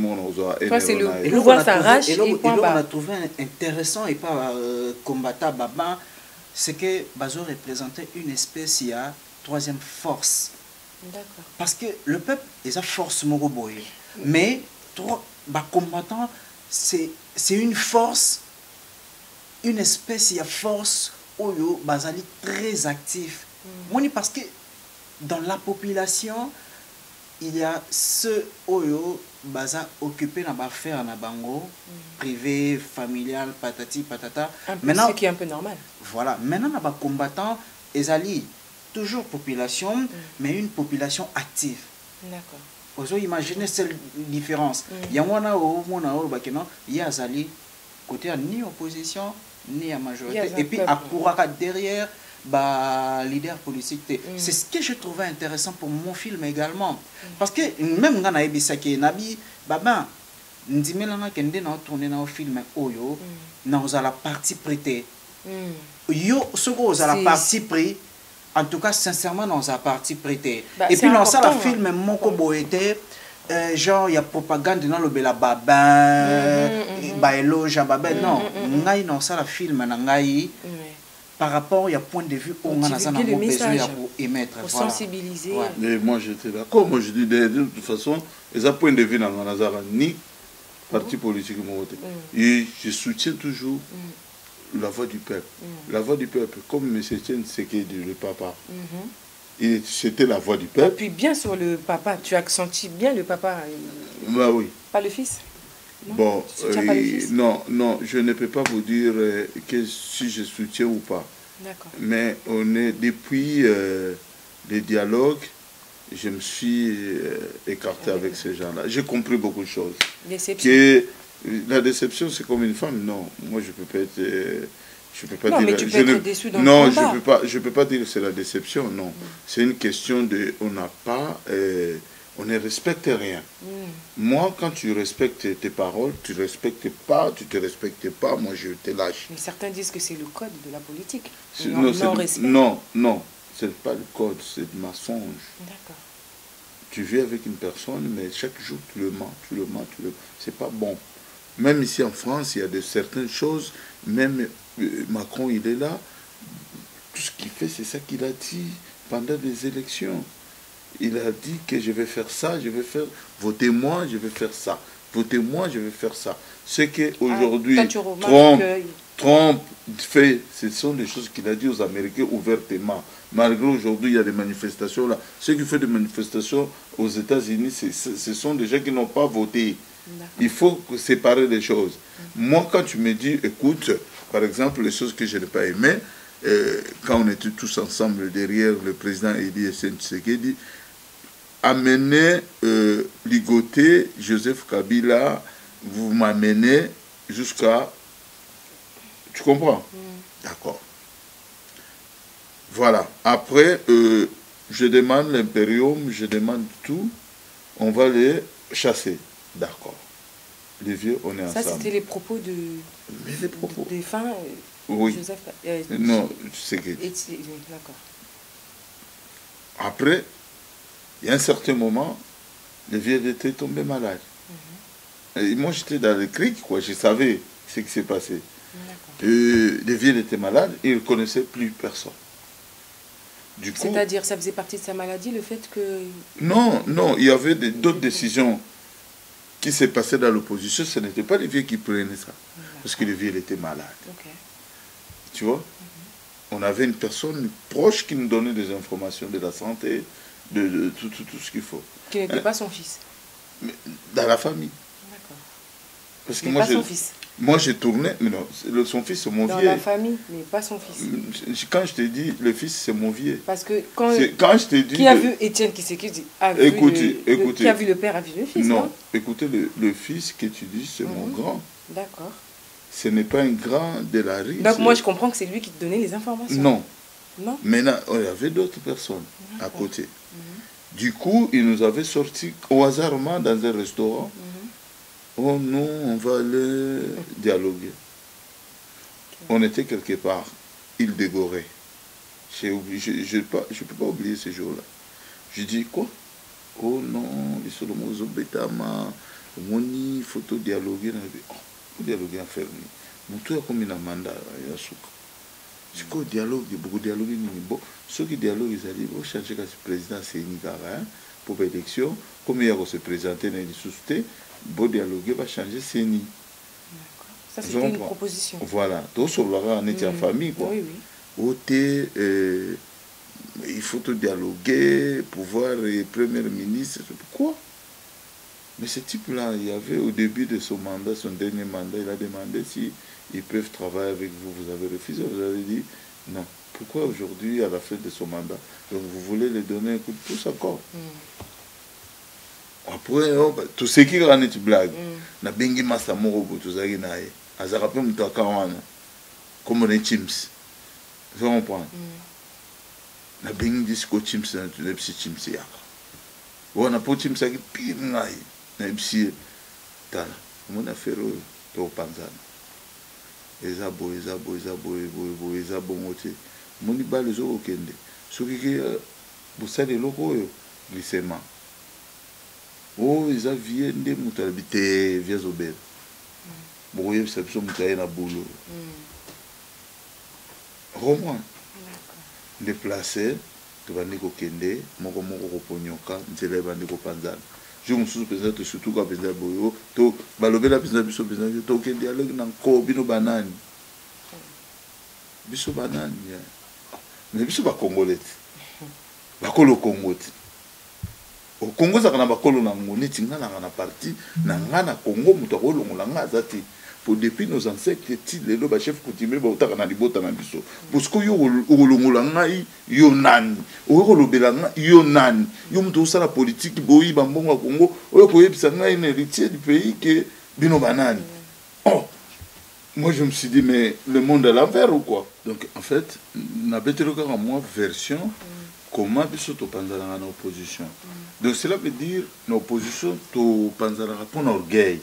Toi, c'est le pouvoir s'arrache. Et là, on a trouvé intéressant et pas combattant Baba, c'est que Bazo représentait une espèce, il y a troisième force. D'accord. Parce que le peuple, il a force moroboye. Mais, trois combattants, c'est une force, une espèce, il y a force, Oyo, Bazali très actif. Moi, parce que dans la population, il y a ceux Oyo, Baza occupé dans l'affaire na bango, privé, familial, patati, patata. Maintenant, ce qui est un peu normal. Voilà. Maintenant, les combattants, ils allient toujours population, mais une population active. D'accord. Vous imaginez cette différence. Il y a un côté ni opposition, ni à majorité. Et puis, à Kouraka derrière, bah, leader politique. C'est ce que je trouvais intéressant pour mon film également. Parce que même quand on a dit Nabi, Baba, Ndimelanga Kende na tourné dans le film Oyo, na la partie prêtée. Yo, ce que vous avez la partie prêtée, en tout cas, sincèrement, dans la partie prêtée. Et puis, dans ça, le film Moko Boete, genre, il y a propagande dans le Bela Babin, Baelo, Jababin. Non, dans ça, le film, par rapport à point de vue où on a besoin pour émettre. Pour sensibiliser. Et moi, j'étais d'accord. Moi, je dis de toute façon, ils ont point de vue dans le ni parti politique. Et je soutiens toujours la voix du peuple. La voix du peuple, comme M. Etienne Tshisekedi, le papa. C'était la voix du peuple. Appuie bien sur le papa. Tu accentues bien le papa. Bah oui. Pas le fils? Non, bon, pas le fils? non, je ne peux pas vous dire que si je soutiens ou pas. D'accord. Mais on est depuis les dialogues, je me suis écarté avec ces gens-là. J'ai compris beaucoup de choses. Déception. Que la déception, c'est comme une femme. Non, moi, je peux pas être... je peux pas non, dire, mais tu peux être déçu dans non, le combat. je peux pas dire que c'est la déception, non. C'est une question de... On n'a pas... on ne respecte rien. Moi, quand tu respectes tes paroles, tu ne respectes pas, tu ne te respectes pas, moi, je te lâche. Mais certains disent que c'est le code de la politique. Non, ce n'est pas le code, c'est le mensonge. D'accord. Tu vis avec une personne, mais chaque jour, tu le mens. C'est pas bon. Même ici en France, il y a de certaines choses, même Macron, il est là, tout ce qu'il fait, c'est ça qu'il a dit pendant les élections. Il a dit que je vais faire ça, votez-moi, je vais faire ça. Votez-moi, je vais faire ça. Ce qu'aujourd'hui, Trump fait, ce sont des choses qu'il a dit aux Américains ouvertement. Malgré aujourd'hui, il y a des manifestations là. Ceux qui font des manifestations aux États-Unis, ce sont des gens qui n'ont pas voté. Il faut séparer les choses. Moi, quand tu me dis, écoute, par exemple, les choses que je n'ai pas aimées, quand on était tous ensemble derrière le président Edi Tshisekedi, amener, ligoter Joseph Kabila, vous m'amenez jusqu'à... Tu comprends? D'accord. Voilà. Après, je demande l'impérium, je demande tout, on va les chasser. D'accord. Les vieux, on est ensemble. Ça, c'était les propos de... Mais les propos. Des fins... Oui. Joseph... non, Tshisekedi. D'accord. Après, il y a un certain moment, les vieux étaient tombés malades. Et moi, j'étais dans le cric, quoi. Je savais ce qui s'est passé. Les vieux étaient malades, ils ne connaissaient plus personne. C'est-à-dire, ça faisait partie de sa maladie, le fait que... Non, il y avait d'autres décisions qui s'est passé dans l'opposition, ce n'était pas les vieux qui prenaient ça. Parce que les vieux étaient malades. Tu vois? On avait une personne proche qui nous donnait des informations de la santé, de tout ce qu'il faut. Qui n'était pas son fils? Mais dans la famille. D'accord. Parce que mais moi, pas son fils? Moi, j'ai tourné, mais non, son fils, c'est mon Dans vieux. la famille, mais pas son fils. Quand je te dis, le fils, c'est mon vieux. Parce que quand je te dis... Qui a vu Étienne Tshisekedi a vu qui a vu le père, a vu le fils, non? Écoutez, le fils que tu dis, c'est mon grand. D'accord. Ce n'est pas un grand de la rue. Donc moi, je comprends que c'est lui qui te donnait les informations. Non. Non. Maintenant, il y avait d'autres personnes à côté. Du coup, il nous avait sorti au hasard dans un restaurant. Oh non, on va aller dialoguer. On était quelque part, il dégorait. Je ne peux pas oublier ce jour-là. Je dis quoi? Oh non, ils sont le mot Zobetama, Moni, photo dialoguer. Oh, dialoguer en fermé. Mon tour a comme un mandat, il y a souka. C'est quoi le dialogue? Beaucoup de dialogue. Bon, ceux qui dialoguent, ils allaient changer le président, c'est une gara pour l'élection. Comme il y a se présenter dans les sociétés, bon dialogue va changer, c'est ni. Ça, c'était une proposition. Voilà. Tout sur on était en famille, quoi. Oui, oui. Il faut tout dialoguer, pouvoir premier ministre. Quoi? Mais ce type-là, il y avait au début de son mandat, son dernier mandat, il a demandé si ils peuvent travailler avec vous. Vous avez refusé, vous avez dit non. Pourquoi aujourd'hui, à la fin de son mandat? Donc vous voulez lui donner un coup de pouce encore? Après, tout ce qui est une blague, na bengi masa moko tout ça qui nae, azarape mutaka wana, comme on est Chims, vous comprenez? Na bengi disco Chims na tu nepsi Chims ya. Wana po Chimsaki pire ngai, na nepsi tala, mon affaire to panzana. Ezabo moté, moni ba les autres kende. Soki ki busale loko yo glissement. Oh, ils ont vu des moutons habités via Zobel. Bon, il y a des moutons na boulot. Romain. Déplacé, tu vas négo kende, moko koponyoka, nzela ba négo panzana. Je me suis présenté surtout quand président boyo, to balobe la président biso président, to kende dialogue na ko bino banani. Biso banani. Mais biso ba congolais. Ba kolo congolais. Au Congo, ça n'a pas de na parti, na Congo, pour depuis nos ancêtres, les chefs coutumiers, na libota na biso. Parce que yo nani, yo nani, yo muto la politique, boyi bambongo Congo, oyo une héritier du pays que bino banani. Oh, moi je me suis dit, mais le monde est à l'envers ou quoi? Donc en fait, na betelo ka moi version. Comment biso to panzana en opposition? Donc cela veut dire l'opposition to panzana pour orgueil.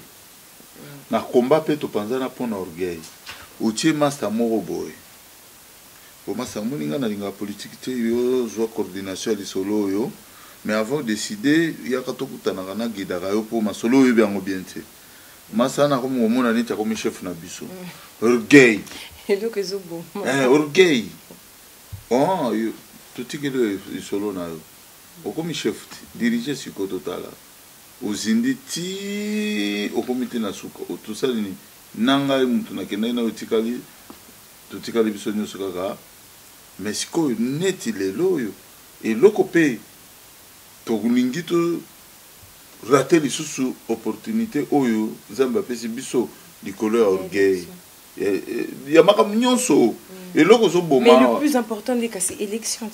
Na combat pe to panzana pour orgueil. Outie master moko boy. Pour master moninga na linga politique te yo zo coordination ya solo yo. Mais avant de décider, il y a ka to kutana na gidara yo pour masolo yo bien bien te. Masa na comme mona nita comme chef na biso. Orgueil. Et donc ils ont bon. Orgueil. Oh yo tout ce qui est solo na yo. Okomi chef diriger sur total. Ozinditi okomite na suka. Tout ça ni nanga mutu na kenda na utikali tutikali biso nyoso kaka. Mais siko neti lelo yo. Et lokope to kulingi to rater lisusu opportunité oyo zamba pesi biso likolo ya orgueil. Ya makam nyonso. Et là, mais le plus important, c'est l'élection.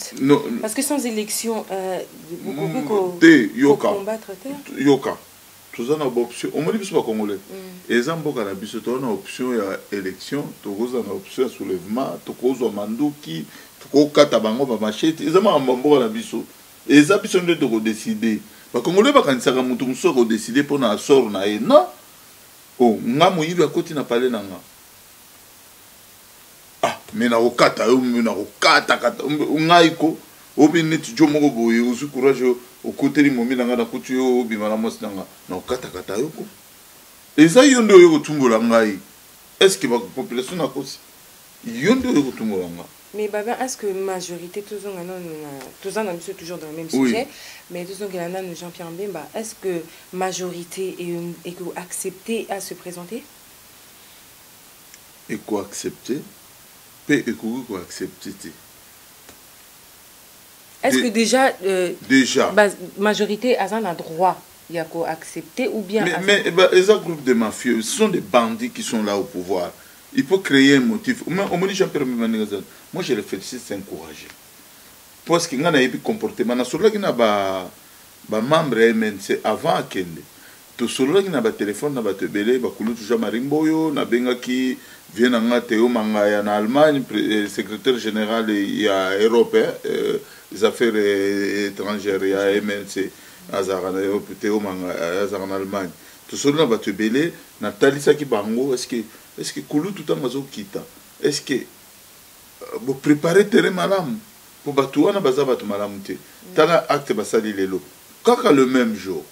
Parce que sans élection, beaucoup de combattre terre. Yoka. Tout ça, on a une option. On m'a dit que ce n'est pas congolais. Et ça, on a une option d'élection, on a une option de soulèvement, on a une mandouki, on a une machette. Et ça, on a une option. Et ça, on a décidé. Les Congolais, quand ils ont décidé pour un sort, non. Oh, on a un parlé. Ah, mais na okata yo na okata kata ngaiko obi neti jo moko boye osu courage okoteli momi na ngana kutu yo obi mala mosi na okata kata yo ko eza yondo yo kotumbola ngai est-ce que la population na kosi yondo yo kotumbola ngai? Mais Baba, est-ce que majorité tous en a toujours dans le même sujet, mais tous en Jean-Pierre Mbemba, est-ce que majorité est acceptée à se présenter? Et quoi accepter? Et quoi accepter? Est-ce que déjà majorité a un droit il y a quoi accepter ou bien... Mais les groupes de mafieux, ce sont des bandits qui sont là au pouvoir. Il faut créer un motif. Moi, je le félicite, c'est encouragé. Parce qu'il y a un comportement. Il y a des membres MNC avant à Kende. Tout cela, il y a un téléphone, il y a un téléphone, il y a un Marimboyo, il y a qui vient en Théo Mangaya en Allemagne, secrétaire général il y a européen, les affaires étrangères, il y a MNC, Théo Mangaya en Allemagne. Tout cela, il y a un téléphone, Nathalie Saki Bango, est-ce que Koulou tout le temps quitta? Est-ce que vous préparez terrain malam pour batouana baza batou malam te? Tala acte basali lelo. Kaka le même jour,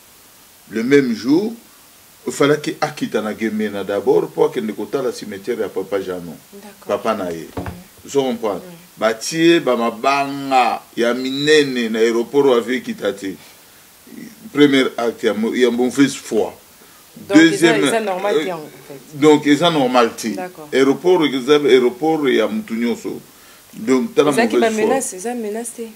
il fallait que Akita na Gemena d'abord pour que ne kota la cimetière à Papa Janon. Papa Naye. Vous comprenez? Bâtir, bamabanga, ya minene na aéroport avec Kitati. Premier acte, il y a mauvaise foi. Donc, deuxième, c'est normal, en fait. Donc, c'est normal. Aéroport, il y a Moutounioso. Donc, tu as la mauvaise foi. C'est menacé.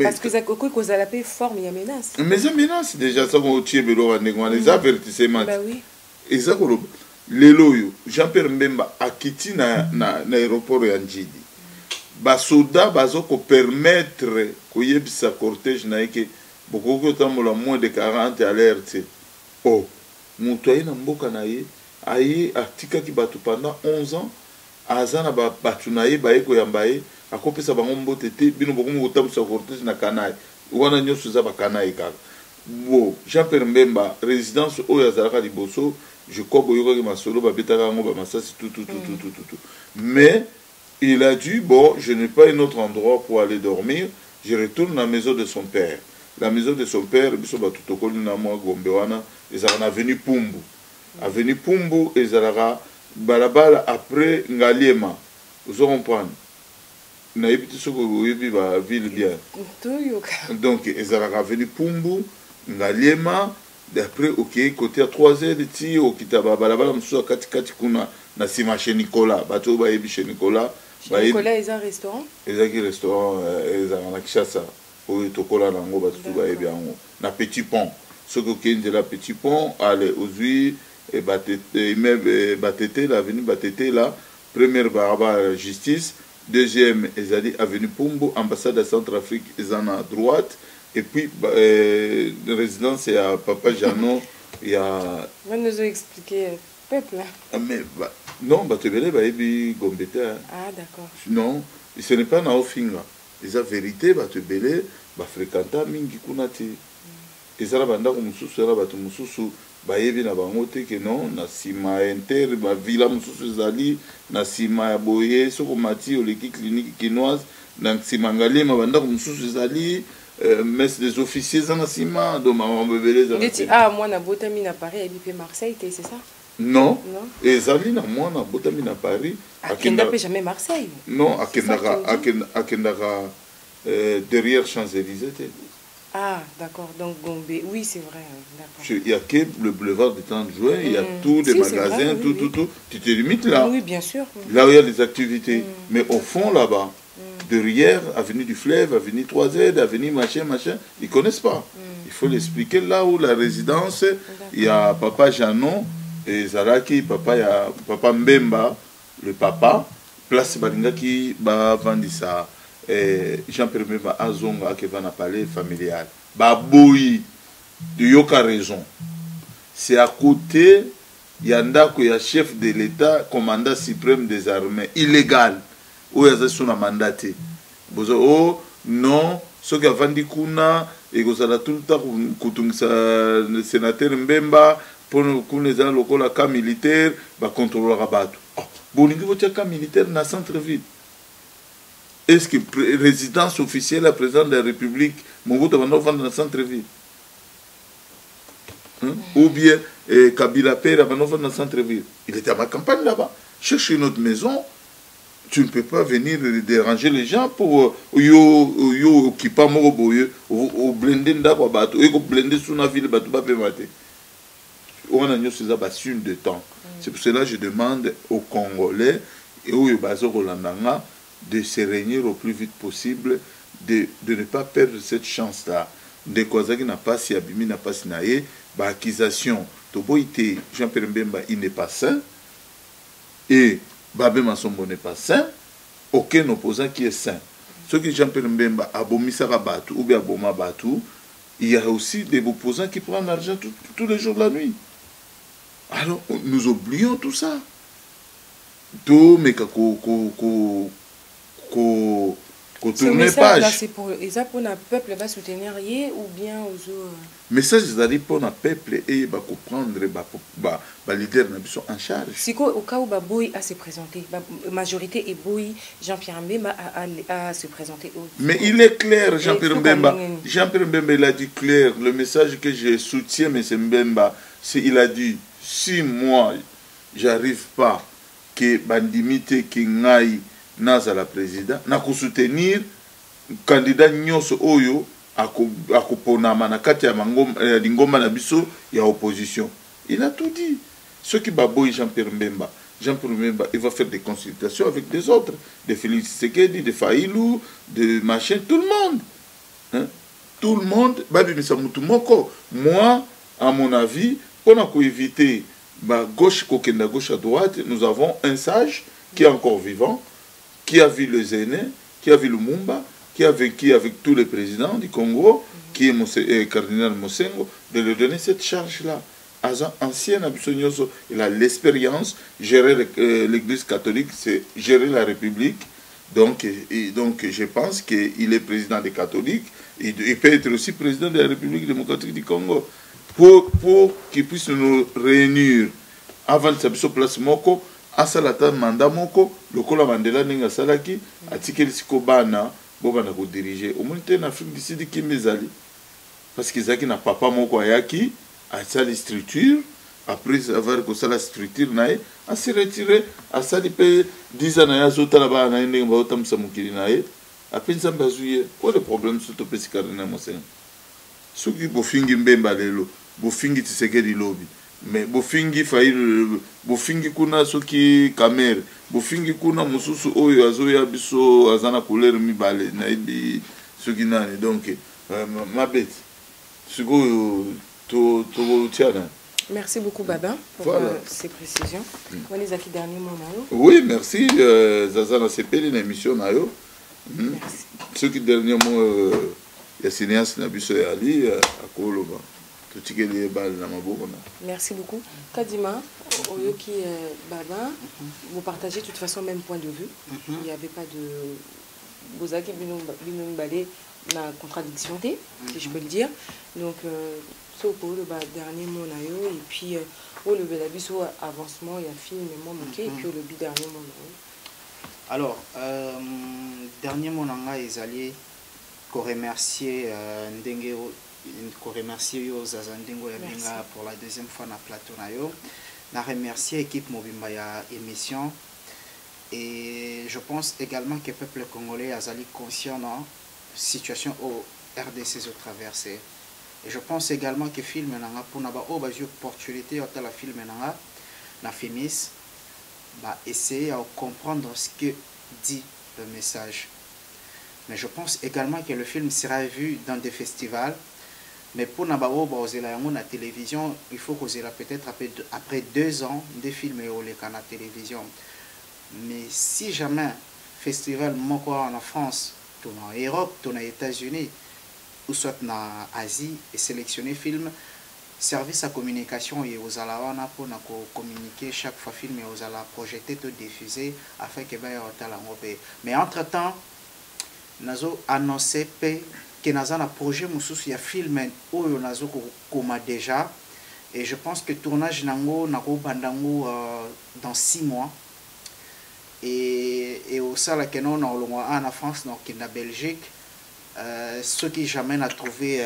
Parce que ça cause la paix forme, il y a menace. Mais ça menace déjà, ça qu'on tient les avertissements. Bah oui. Et ça, les loyaux, Jean-Pierre Mbemba a quitté l'aéroport de Njidi. Bah, soda, bazoko permettre qu'il y ait sa cortège, beaucoup de temps, moins de 40 à l'air. Oh. Moutouaye na mboka na ye aye atikaki bato pendant 11 ans azana bato na ye baye koyamba ye akopesa bango mbote te bino bokomo kotambusa cortège na Kanayi wana nyonso eza bakanayi kaka bo Jean-Pierre Mbemba résidence oyo azalaka liboso je crois boyokaki masolo babetaka yango bamasasi tout mais il a dit bon je n'ai pas un autre endroit pour aller dormir, je retourne à la maison de son père. La maison de son père, biso batutokoli na mwa Gombe wana, ezalaka avenue Pumbu. Avenue Pumbu ezalaka balabala après Ngaliema. Vous comprenez? Na yebiti soko yebi ba ville bien. Donc ezalaka avenue Pumbu, Ngaliema, d'après OK côté à 3h de ti okitaba balabala mususu kati kuna na sima chez Nicolas. Bato ba yebi chez Nicolas. Nicolas est un restaurant? Ezaki restaurant ezalaka Kishasa. Oui, tokola nango batuba et bien na petit pont. Ce que de la petit pont allez aux huiles et batete l'avenue batete là première barabara justice, deuxième ezali avenue Pumbu ambassade de Centrafrique ezana à droite et puis résidence et à Papa Janon il y a va nous expliquer peuple mais non batebele ba ebi gombeta. Ah d'accord. Non, ce n'est pas na ofinga. Les vérité bato belé ba fréquenta mingi kuna te ezala bandako mususu ezala bato mususu bayebi na bango te ke non na sima inter ba villa mususu ezali na sima ya boye soko mati oleki clinique quinoise na sima Ngaliema bandako mususu ezali messe des officiers na sima do maman bebele ezala te. Ah moi na botami na Paris et Marseille c'est ça? Non, ezali na moi na botami na Paris akenda pe jamais Marseille. Non, akendaka derrière Champs-Élysées. Ah, d'accord. Donc Gombe, oui, c'est vrai. Il y a que le boulevard du 30 juin, il y a tous des magasins, vrai, tout. Tu te limites là. Oui, bien sûr. Là où il y a des activités. Mais au fond, là-bas, derrière, avenue du Fleuve, avenue 3Z, avenue machin, ils ne connaissent pas. Il faut l'expliquer là où la résidence, il y a Papa Janon et Zaraki, Papa Mbemba, le papa, place Balingaki, Vandissa. Jean-Pierre Mbemba Azonga qui va na palais familial. Baboui, de yoka raison. C'est à côté, il y a un chef de l'État, commandant suprême des armées, illégal. Où il y a son mandaté. Oh non, ce qui a vendu Kuna, et que ça a tout le temps, le sénateur Mbemba, pour les locaux, cas militaire, va contrôler la bateau. Bon, il y a un cas militaire dans le centre-ville. Est-ce que résidence officielle à président de la République, Mobutu va vendre dans le centre-ville? Ou bien Kabila Père va vendre dans le centre-ville? Il était à ma campagne là-bas. Cherche une autre maison. Tu ne peux pas venir déranger les gens pour occuper mon boye ou blender d'abord bateau et blender sous la ville bateau pas mater. On a une de temps. C'est pour cela que je demande aux Congolais et aux Bazo-Rolandanga de se réunir au plus vite possible, de ne pas perdre cette chance-là. ndeko azaki na pasi abimi na pasi na ye ba accusation toboyi te Jean-Pierre Mbemba il n'est pas sain et Babé Masombo n'est pas sain, aucun opposant qui est sain. Ce que Jean-Pierre Mbemba abomisaka Batou ou bien aboma Batou, il y a aussi des opposants qui prennent l'argent tous les jours de la nuit. Alors nous oublions tout ça. Tout mais ce message c'est pour le peuple va soutenir ou bien aux autres. Message c'est pour le peuple et va comprendre les leaders en charge. Si au cas où Boy a se présenter, la majorité est Boy, Jean-Pierre Mbemba a se présenter. Mais il est clair, Jean-Pierre Mbemba. Jean-Pierre Mbemba il a dit clair. Le message que je soutiens, M. Mbemba, c'est il a dit si moi j'arrive pas que bandimite qui n'aille naza la président na soutenir candidat nyonso oyo akoponama na kati ya lingomba na biso ya opposition. Il a tout dit. Ce qui baboy Jean-Pierre Mbemba, il va faire des consultations avec des autres, de Félix Tshisekedi, de Faïlou, de machin, tout le monde. Hein? Tout le monde, moi, à mon avis, on a éviter gauche à droite, nous avons un sage qui est encore vivant, qui a vu les aînés, qui a vu Lumumba, qui a vécu avec tous les présidents du Congo, qui est cardinal Mosengo, de lui donner cette charge-là. Ancien Abissonioso, il a l'expérience, gérer l'église catholique, c'est gérer la République. Donc je pense qu'il est président des catholiques, il peut être aussi président de la République démocratique du Congo. Pour qu'il puisse nous réunir avant de s'abisser place Moko, asalata mandat moko lokola Mandela ninga salaki atikeli sikobana bobana ko diriger au moins en Afrique du Sud qui mezali parce qu'ils zaki na papa moko ayaki a sali structure après avoir que ça la structure nae a se retirer a sali pe 10 ans ya zota la ba na ndenge ba otamsa mukili nae après ça bazuye quoi le problème surtout pe sikarina mosen suki bofingi Mbemba lelo bofingi Tshisekedi lobi mais bofingi faïl bofingi kuna soki kamere bofingi kuna mususu oyo azoya biso azana couleur mibale na ibi soki nani donc ma bête siko to tiana. Merci beaucoup Baba pour ces précisions. On les a qui dernier mot nayo. Oui, merci Zazana sepeli na émission nayo. Merci. Ce qui dernier mot ya cinéaste na biso ya ali akoloba. Merci beaucoup. Kadima, Oyoki Baba, vous partagez de toute façon le même point de vue. Il n'y avait pas de Bozaki Binombalé, la contradiction, si je peux le dire. Donc, c'est pour le dernier mot, et puis le Belabiso avancement, il y a film, et puis le dernier mot. Alors, dernier mot, ils allaient remercier Ndengero. Je remercie Zazandingo Yabenga pour la deuxième fois na plateau na yo. Je remercie l'équipe Mobimba ya émission et je pense également que le peuple congolais a été conscient de la situation au RDC au traversé. Et je pense également que le film nanga pour n'avoir une opportunité à la film nanga na FEMIS va essayer de comprendre ce que dit le message. Mais je pense également que le film sera vu dans des festivals. Mais pour la télévision, il faut qu'on peut-être après 2 ans de filmer au la télévision. Mais si jamais festival en France, en Europe, en États-Unis, ou soit en Asie, et sélectionner film, service à communication et aux alawana pour communiquer chaque fois film et aux ala projeter, tout diffuser afin que mais entre-temps, nous avons annoncé que nous avons un projet de film où nous avons déjà. Et je pense que le tournage dans 6 mois. Et au sein que nous avons en France, en Belgique, ceux qui jamais n'a trouvé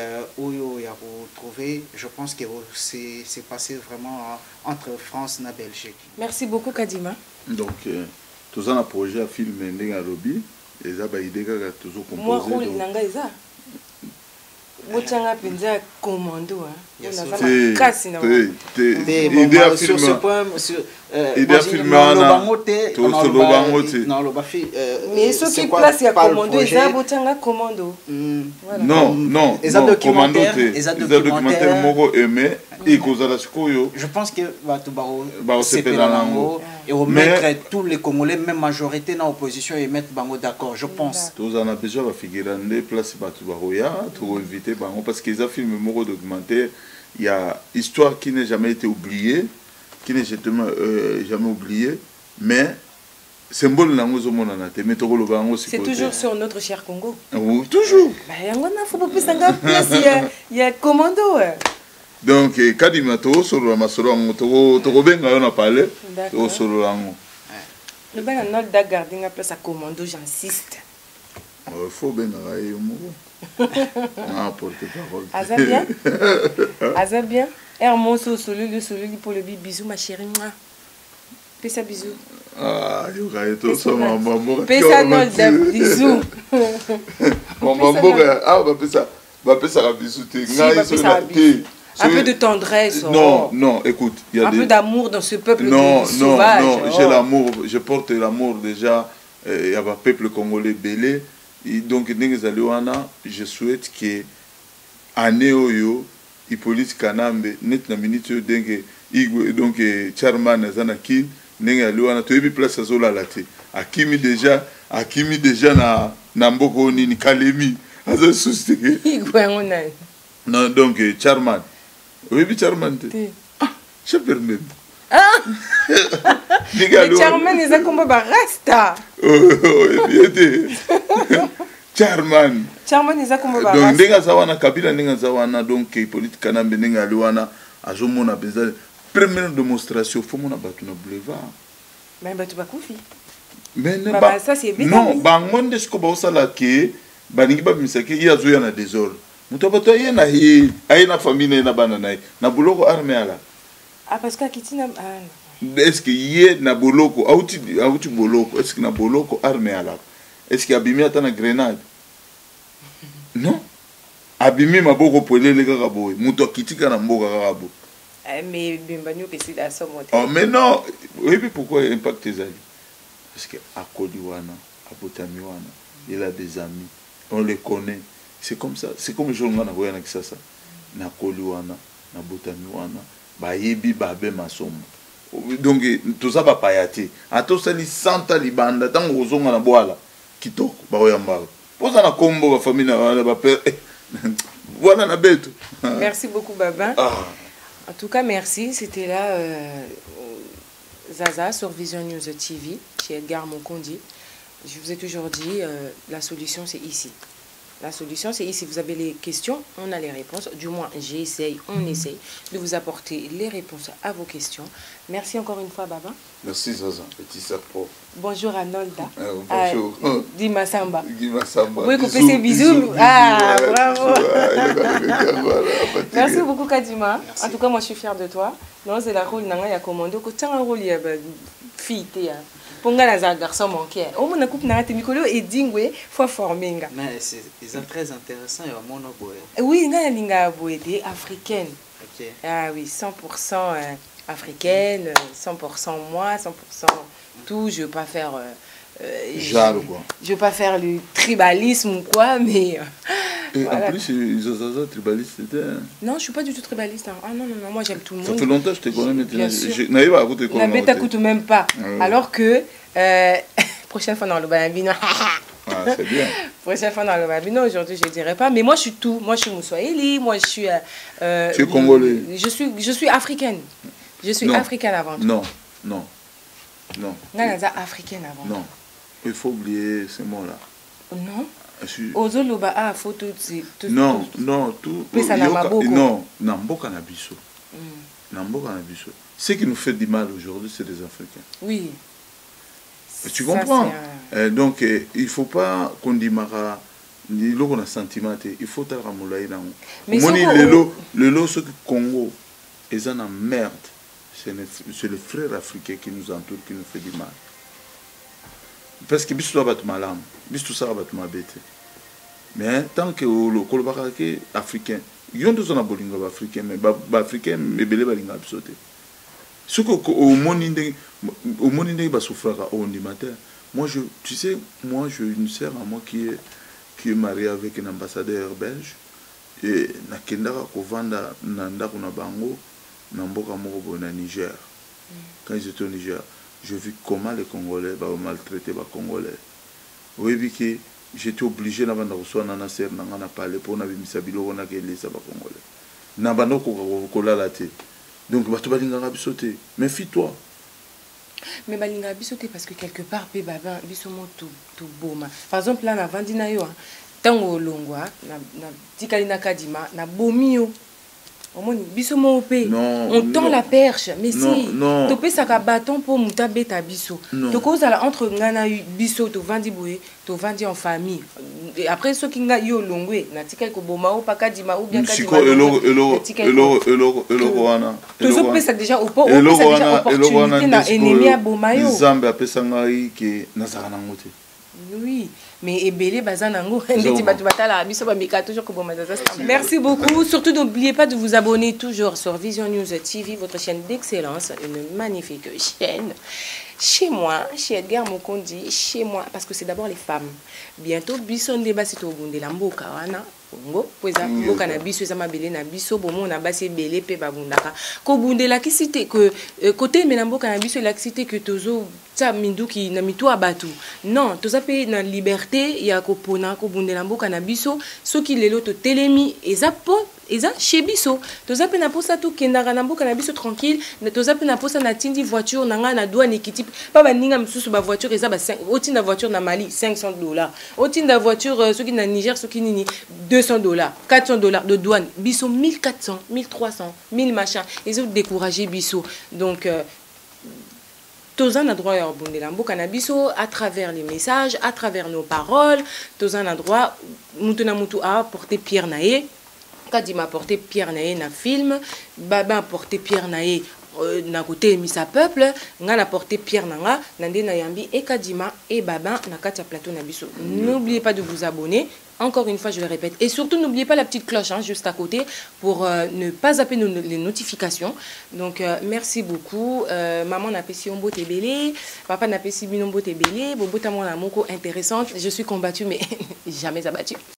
je pense que c'est passé vraiment entre France et Belgique. Merci beaucoup Kadima. Donc, tout ça un projet à filmer Ndengarobi. Et ça, toujours composé. Moi, Botanga penza commando hein. Yes, On a Te- ça casse na. idée à sur ce filmer. point, Idée à filmer Mais ceux qui placent ya commando eza botanga commando. Non, non, Eza non, documentaire, commando te. eza Eza documentaire. documentaire moko aimé et kozala sikoyo. Je pense que bato Bao sepela nango. et remettre tous les Congolais, même majorité dans l'opposition, et mettre bango d'accord, je pense. Tous en a besoin de figurer des places bato baroya, pour éviter bango parce qu'ils ont filmé moko documentaire. Il y a histoire qui n'a jamais été oubliée, qui n'est jamais oubliée, mais symbole nango zo mona na te mais toko loba ngo C'est toujours sur notre cher Congo. Oui, toujours. Bah yango na faut pas pisanga place il y a commando. Donc kadima to solo masolo ngo toko benga yo na parler to solo lango. Le ben na da garder nga place à commando, j'insiste. Il faut benga yo mo. Ah, porte-parole. Aza bien. Aza bien. Hermoso celui pour le bisou ma chérie moi. Pesa bisou. Ah, yo ga eto so maman. Pesa non de bisou. Maman ah ba pesa ka bisou te. Ngai so na te. Un peu de tendresse. Non, non, écoute, il y a un peu d'amour dans ce peuple sauvage. Non, j'ai l'amour, je porte l'amour déjà. Il y a un peuple congolais belé. Donc, je souhaite que année oyo Hippolyte Kanambe net na minute donc Charman Zanaki nenga liwana to yebi place azola late akimi déjà na mboko nini Kalemi azo souci non donc Charman yebi Charman te ah je permets le Charman eza komba ba rasta Charman eza komba ba donc rasta ndenga zawana kabila ndenga zawana donc Hippolyte Kanambe ndenga liwana azomona benza première démonstration faut mona batu na boulevard mais batu bakufi mais ça c'est bien non bangonde ce ko ba osala ke baningi ba misaki ya zoya na désordre muto bato yena hi ayina famille na bana na buloko armée ala ah parce que kitina est-ce que yé na boloko auti boloko est-ce que na boloko armée ala est-ce que abimi ata na grenade non abimi maboko polele kaka boye muto kitika na mboka kaka boye mais bimbanyo pesi da somo oh mais non et puis pourquoi impact ezali parce que akodi wana abotami wana il a des amis on les connaît c'est comme ça c'est comme jonga na boya na kisasa na koli wana na botami wana ba yebi ba be masomo donc tout ça va payate atosali santa libanda tango ozonga na boala kitoko ba oyamba poza na kombo ba famille na ba père voilà na beto. Merci beaucoup Baba. En tout cas, merci. C'était là Zaza sur Vision News TV, chez Edgar Mokondi. Je vous ai toujours dit, la solution c'est ici. La solution c'est ici. Vous avez les questions, on a les réponses. Du moins, j'essaye, on essaye de vous apporter les réponses à vos questions. Merci encore une fois, Baba. Merci Zaza, petit serpent. Bonjour Arnolda. Bonjour. Dima Samba. Dima Samba. Vous pouvez couper ses bisous. Ah, bravo. Merci beaucoup Kadima. Merci. En tout cas, moi je suis fière de toi. Non, c'est la rôle nanga ya commando ko tanga rôle ya fille te ya. Ponga na za garçon manqué. Au moins na coupe na te mikolo et dingwe faut former nga. Mais c'est très intéressant ya mono boy. Oui, nga linga boyede africaine. OK. Ah oui, 100% africaine, 100% moi, 100% tout, je veux pas faire genre quoi. Je veux pas faire le tribalisme ou quoi, mais et voilà. En plus Zaza tribaliste c'était non, je suis pas du tout tribaliste. Hein. Ah non, moi j'aime tout le monde. Ça fait longtemps que je te connais maintenant. Je n'avais pas écouté quoi. Mais t'écoutes même pas. Alors que prochaine fois dans le Babino. Ah, c'est bien. Prochaine fois dans le Babino, aujourd'hui je dirais pas, mais moi je suis tout. Moi je suis Moussoaili, moi je suis tu es congolais. Je suis africaine. Je suis africaine avant tout. Non. Non, africaine avant. Non. Il faut oublier ces mots-là. Non. Ozoloba a photo non, tout. Non, Namboka na biso. Namboka na biso. Ce qui nous fait du mal aujourd'hui, c'est les Africains. Oui. Tu comprends? Donc, il ne faut pas qu'on dimara. Il faut qu'on a sentiment. Il faut que mais le lot, ce que Congo est en merde. C'est le frère africain qui nous entoure, qui nous fait du mal. Parce que biso ba malam, biso ça ba mabete. mais tant que le kolobaka ke africain yon to zona bolinga ba africain mais ba africain mebele balinga bisote ce que au monde ba souffraka au matin. Moi tu sais moi j'ai une sœur à moi qui est mariée avec un ambassadeur belge et nakendaka kovanda na ndako na bango na mboka moko na Niger. Quand ils étaient au Niger, je vis comment les Congolais maltraitaient les Congolais. Oui, que j'étais obligé de recevoir un serre na parler pour na bimisa biloko na kele sa ba Congolais. Na bando ko la la té. Donc bato balinga bisoté. Méfie-toi. Mais balinga bisoté parce que quelque part pe baba bisomo tout boma. Par exemple là na vandi na yo tango longwa na tikali na kadima na bomio. On tend la perche, mais si tu peux ça bâton pour monter bêta biso. Tu causes entre ngana biso tu vendi boé, tu vendi en famille. Et après ceux qui nga yo longwe, na tikel ko boma ou pakadima ou bien kadima. Tu peux ça déjà au pot, on peut ça déjà opportunité na ennemi à bomayo. Zambe apesa ngai ke nazaka nangote. Oui, mais ebele bazanango merci beaucoup. Surtout n'oubliez pas de vous abonner toujours sur Vision News TV, votre chaîne d'excellence, une magnifique chaîne. Chez moi, chez Edgar Mokondi, chez moi, parce que c'est d'abord les femmes. Bientôt, Bison débat c'est au Bundé Lamboka, wana. Ngo, poza mboka na biso eza mabele na biso bomo na basi belé pe babundaka. Ko bundela ki cité que côté mais na mboka na biso la cité que tozo ta minduki na mitwa batu. Non, toza pe na liberté ya ko pona ko bundela mboka na biso soki lelo to telemi eza po eza chez biso. Toza pe na posa to kendaka na mboka na biso tranquille, toza pe na posa na tindi voiture nanga na douane ekiti pa ba ninga msusu ba voiture eza ba 5 otinda voiture na Mali $500. Otinda voiture soki na Niger soki nini $200, $400 de douane. Bisso 1400, 1300, 1000 machins. Ils ont découragé Bisso. Donc, tous un droit à abonder biso à travers les messages, à travers nos paroles. Tous un droit, à porter Pierre Naé. Kadima porté Pierre Naé na film. Baba porté Pierre Naé na côté misa peuple. Nga porté Pierre Nanga. Nande na yambi et Kadima et Baba na katia plateau na biso. N'oubliez pas de vous abonner. Encore une fois, je le répète. Et surtout, n'oubliez pas la petite cloche hein, juste à côté pour ne pas zapper les notifications. Donc, merci beaucoup. Maman n'a pas si on beau tébélé. Papa n'a pas si binombo tébélé. Bobo ta mon amour intéressante. Je suis combattue, mais jamais abattue.